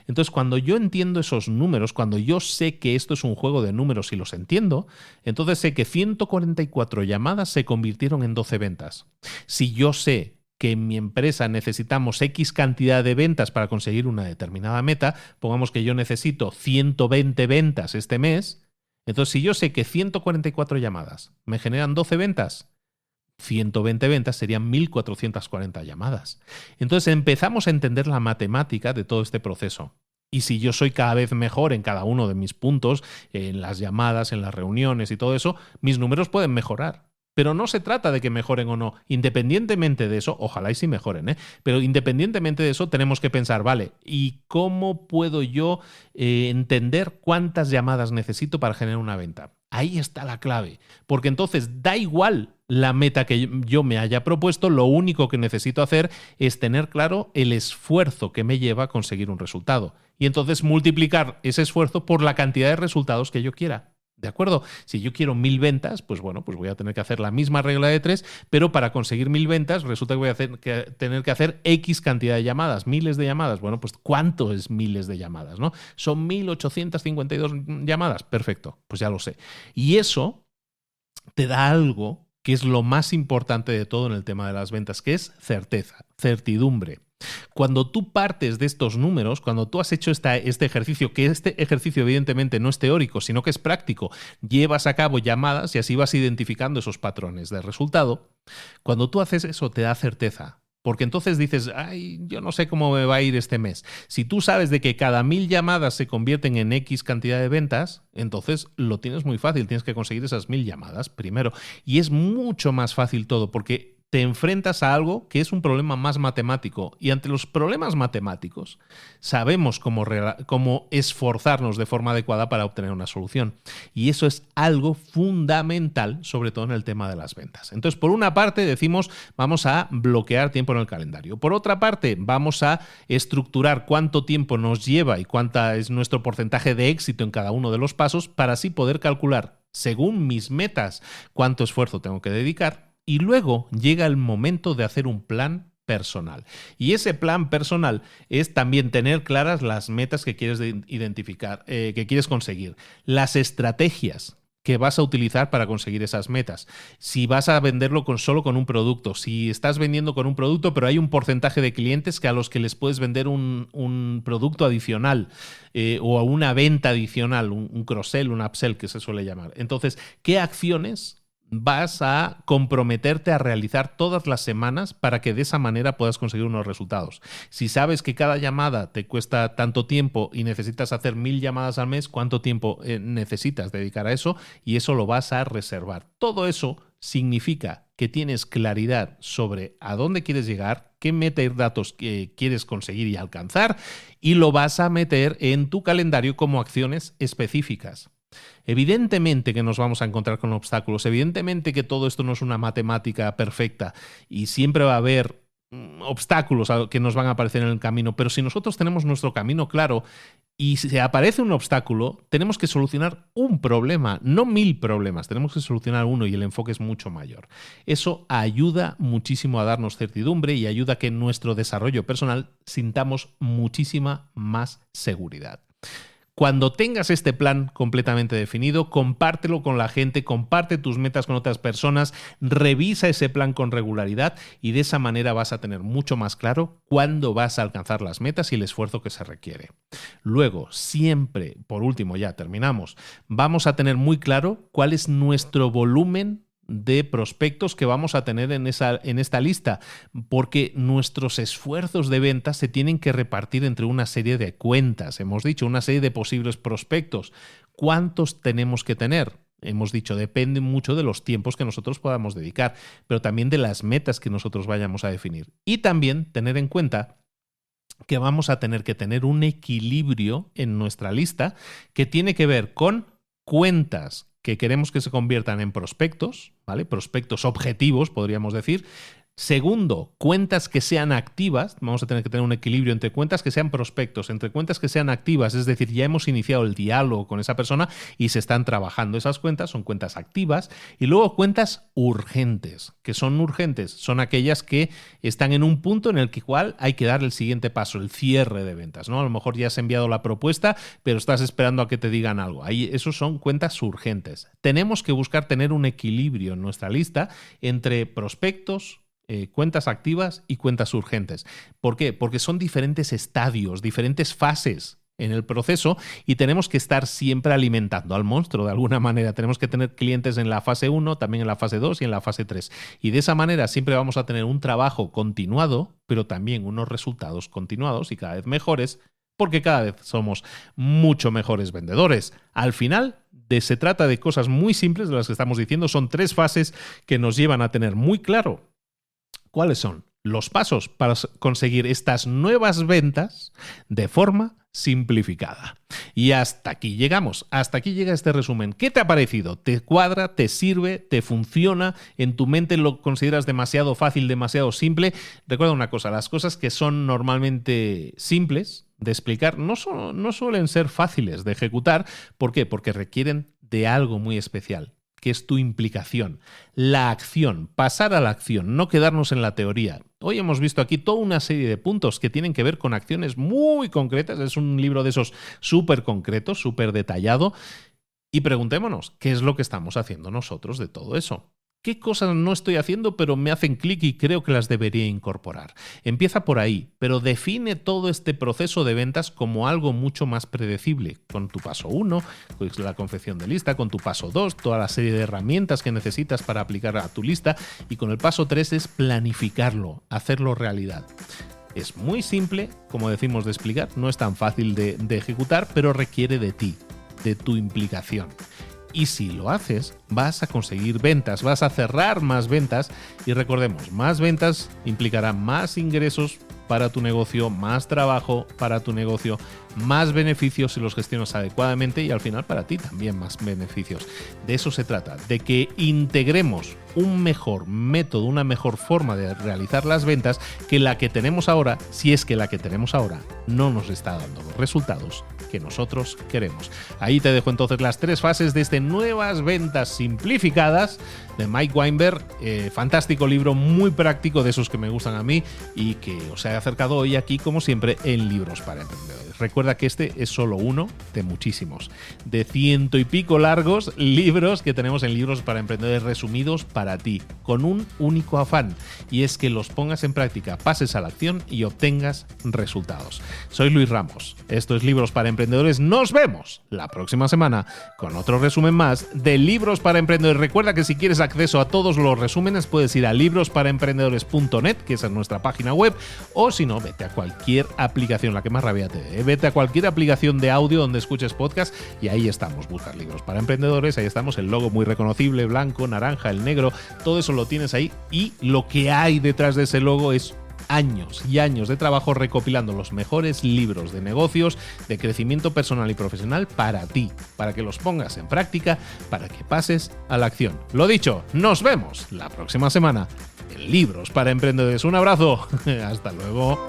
Entonces, cuando yo entiendo esos números, cuando yo sé que esto es un juego de números y los entiendo, entonces sé que 144 llamadas se convirtieron en 12 ventas. Si yo sé que en mi empresa necesitamos X cantidad de ventas para conseguir una determinada meta, pongamos que yo necesito 120 ventas este mes, entonces si yo sé que 144 llamadas me generan 12 ventas, 120 ventas serían 1.440 llamadas. Entonces empezamos a entender la matemática de todo este proceso. Y si yo soy cada vez mejor en cada uno de mis puntos, en las llamadas, en las reuniones y todo eso, mis números pueden mejorar. Pero no se trata de que mejoren o no. Independientemente de eso, ojalá y sí mejoren, pero independientemente de eso tenemos que pensar, vale, ¿y cómo puedo yo entender cuántas llamadas necesito para generar una venta? Ahí está la clave, porque entonces da igual la meta que yo me haya propuesto, lo único que necesito hacer es tener claro el esfuerzo que me lleva a conseguir un resultado. Y entonces multiplicar ese esfuerzo por la cantidad de resultados que yo quiera. ¿De acuerdo? Si yo quiero 1000 ventas, pues bueno, pues voy a tener que hacer la misma regla de 3, pero para conseguir 1000 ventas resulta que voy a tener que hacer X cantidad de llamadas, miles de llamadas. Bueno, pues ¿cuánto es miles de llamadas, no? Son 1852 llamadas. Perfecto, pues ya lo sé. Y eso te da algo que es lo más importante de todo en el tema de las ventas, que es certeza, certidumbre. Cuando tú partes de estos números, cuando tú has hecho este ejercicio, que este ejercicio evidentemente no es teórico, sino que es práctico, llevas a cabo llamadas y así vas identificando esos patrones de resultado, cuando tú haces eso te da certeza. Porque entonces dices, ay, yo no sé cómo me va a ir este mes. Si tú sabes de que cada 1000 llamadas se convierten en X cantidad de ventas, entonces lo tienes muy fácil. Tienes que conseguir esas 1000 llamadas primero. Y es mucho más fácil todo porque te enfrentas a algo que es un problema más matemático. Y ante los problemas matemáticos sabemos cómo esforzarnos de forma adecuada para obtener una solución. Y eso es algo fundamental, sobre todo en el tema de las ventas. Entonces, por una parte decimos, vamos a bloquear tiempo en el calendario. Por otra parte, vamos a estructurar cuánto tiempo nos lleva y cuánta es nuestro porcentaje de éxito en cada uno de los pasos para así poder calcular, según mis metas, cuánto esfuerzo tengo que dedicar. Y luego llega el momento de hacer un plan personal. Y ese plan personal es también tener claras las metas que quieres identificar, que quieres conseguir, las estrategias que vas a utilizar para conseguir esas metas. Si vas a venderlo solo con un producto, si estás vendiendo con un producto, pero hay un porcentaje de clientes a los que les puedes vender un producto adicional o una venta adicional, un cross-sell, un upsell que se suele llamar. Entonces, ¿qué acciones vas a comprometerte a realizar todas las semanas para que de esa manera puedas conseguir unos resultados? Si sabes que cada llamada te cuesta tanto tiempo y necesitas hacer 1000 llamadas al mes, ¿cuánto tiempo necesitas dedicar a eso? Y eso lo vas a reservar. Todo eso significa que tienes claridad sobre a dónde quieres llegar, qué metadatos quieres conseguir y alcanzar, y lo vas a meter en tu calendario como acciones específicas. Evidentemente que nos vamos a encontrar con obstáculos, evidentemente que todo esto no es una matemática perfecta y siempre va a haber obstáculos que nos van a aparecer en el camino, pero si nosotros tenemos nuestro camino claro y si aparece un obstáculo, tenemos que solucionar un problema, no 1000 problemas, tenemos que solucionar uno y el enfoque es mucho mayor. Eso ayuda muchísimo a darnos certidumbre y ayuda a que en nuestro desarrollo personal sintamos muchísima más seguridad. Cuando tengas este plan completamente definido, compártelo con la gente, comparte tus metas con otras personas, revisa ese plan con regularidad y de esa manera vas a tener mucho más claro cuándo vas a alcanzar las metas y el esfuerzo que se requiere. Luego, siempre, por último, ya terminamos, vamos a tener muy claro cuál es nuestro volumen de prospectos que vamos a tener en esta lista, porque nuestros esfuerzos de venta se tienen que repartir entre una serie de cuentas. Hemos dicho una serie de posibles prospectos. ¿Cuántos tenemos que tener? Hemos dicho, depende mucho de los tiempos que nosotros podamos dedicar, pero también de las metas que nosotros vayamos a definir. Y también tener en cuenta que vamos a tener que tener un equilibrio en nuestra lista que tiene que ver con cuentas que queremos que se conviertan en prospectos, ¿vale? Prospectos objetivos, podríamos decir. Segundo, cuentas que sean activas. Vamos a tener que tener un equilibrio entre cuentas que sean prospectos, entre cuentas que sean activas, es decir, ya hemos iniciado el diálogo con esa persona y se están trabajando esas cuentas, son cuentas activas. Y luego cuentas urgentes. ¿Que son urgentes? Son aquellas que están en un punto en el que igual hay que dar el siguiente paso, el cierre de ventas, ¿no? A lo mejor ya has enviado la propuesta, pero estás esperando a que te digan algo. Ahí, esos son cuentas urgentes. Tenemos que buscar tener un equilibrio en nuestra lista entre prospectos, cuentas activas y cuentas urgentes. ¿Por qué? Porque son diferentes estadios, diferentes fases en el proceso y tenemos que estar siempre alimentando al monstruo de alguna manera. Tenemos que tener clientes en la fase 1, también en la fase 2 y en la fase 3. Y de esa manera siempre vamos a tener un trabajo continuado, pero también unos resultados continuados y cada vez mejores, porque cada vez somos mucho mejores vendedores. Al final, se trata de cosas muy simples de las que estamos diciendo. Son 3 fases que nos llevan a tener muy claro ¿cuáles son los pasos para conseguir estas nuevas ventas de forma simplificada. Y hasta aquí llegamos, hasta aquí llega este resumen. ¿Qué te ha parecido? ¿Te cuadra? ¿Te sirve? ¿Te funciona? ¿En tu mente lo consideras demasiado fácil, demasiado simple? Recuerda una cosa, las cosas que son normalmente simples de explicar no suelen ser fáciles de ejecutar. ¿Por qué? Porque requieren de algo muy especial, que es tu implicación, la acción, pasar a la acción, no quedarnos en la teoría. Hoy hemos visto aquí toda una serie de puntos que tienen que ver con acciones muy concretas. Es un libro de esos súper concretos, súper detallado. Y preguntémonos, ¿qué es lo que estamos haciendo nosotros de todo eso? ¿Qué cosas no estoy haciendo pero me hacen clic y creo que las debería incorporar? Empieza por ahí, pero define todo este proceso de ventas como algo mucho más predecible. Con tu paso 1, pues la confección de lista, con tu paso 2, toda la serie de herramientas que necesitas para aplicar a tu lista, y con el paso 3 es planificarlo, hacerlo realidad. Es muy simple, como decimos, de explicar, no es tan fácil de ejecutar, pero requiere de ti, de tu implicación. Y si lo haces, vas a conseguir ventas, vas a cerrar más ventas, y recordemos, más ventas implicará más ingresos para tu negocio, más trabajo para tu negocio, más beneficios si los gestionas adecuadamente, y al final para ti también más beneficios. De eso se trata, de que integremos un mejor método, una mejor forma de realizar las ventas que la que tenemos ahora, si es que la que tenemos ahora no nos está dando los resultados que nosotros queremos. Ahí te dejo entonces las 3 fases de este Nuevas Ventas Simplificadas de Mike Weinberg. Fantástico libro, muy práctico, de esos que me gustan a mí y que os he acercado hoy aquí, como siempre, en Libros para Emprendedores. Recuerda que este es solo uno de muchísimos, de 100 y pico largos libros que tenemos en Libros para Emprendedores resumidos para ti, con un único afán, y es que los pongas en práctica, pases a la acción y obtengas resultados. Soy Luis Ramos, esto es Libros para Emprendedores. Nos vemos la próxima semana con otro resumen más de Libros para Emprendedores. Recuerda que si quieres acceso a todos los resúmenes puedes ir a librosparaemprendedores.net, que esa es nuestra página web, o si no, vete a cualquier aplicación, la que más rabia te dé, vete a cualquier aplicación de audio donde escuches podcast y ahí estamos. Buscar Libros para Emprendedores, ahí estamos, el logo muy reconocible, blanco, naranja, el negro, todo eso lo tienes ahí, y lo que hay detrás de ese logo es años y años de trabajo recopilando los mejores libros de negocios, de crecimiento personal y profesional para ti, para que los pongas en práctica, para que pases a la acción. Lo dicho, nos vemos la próxima semana en Libros para Emprendedores. Un abrazo, hasta luego.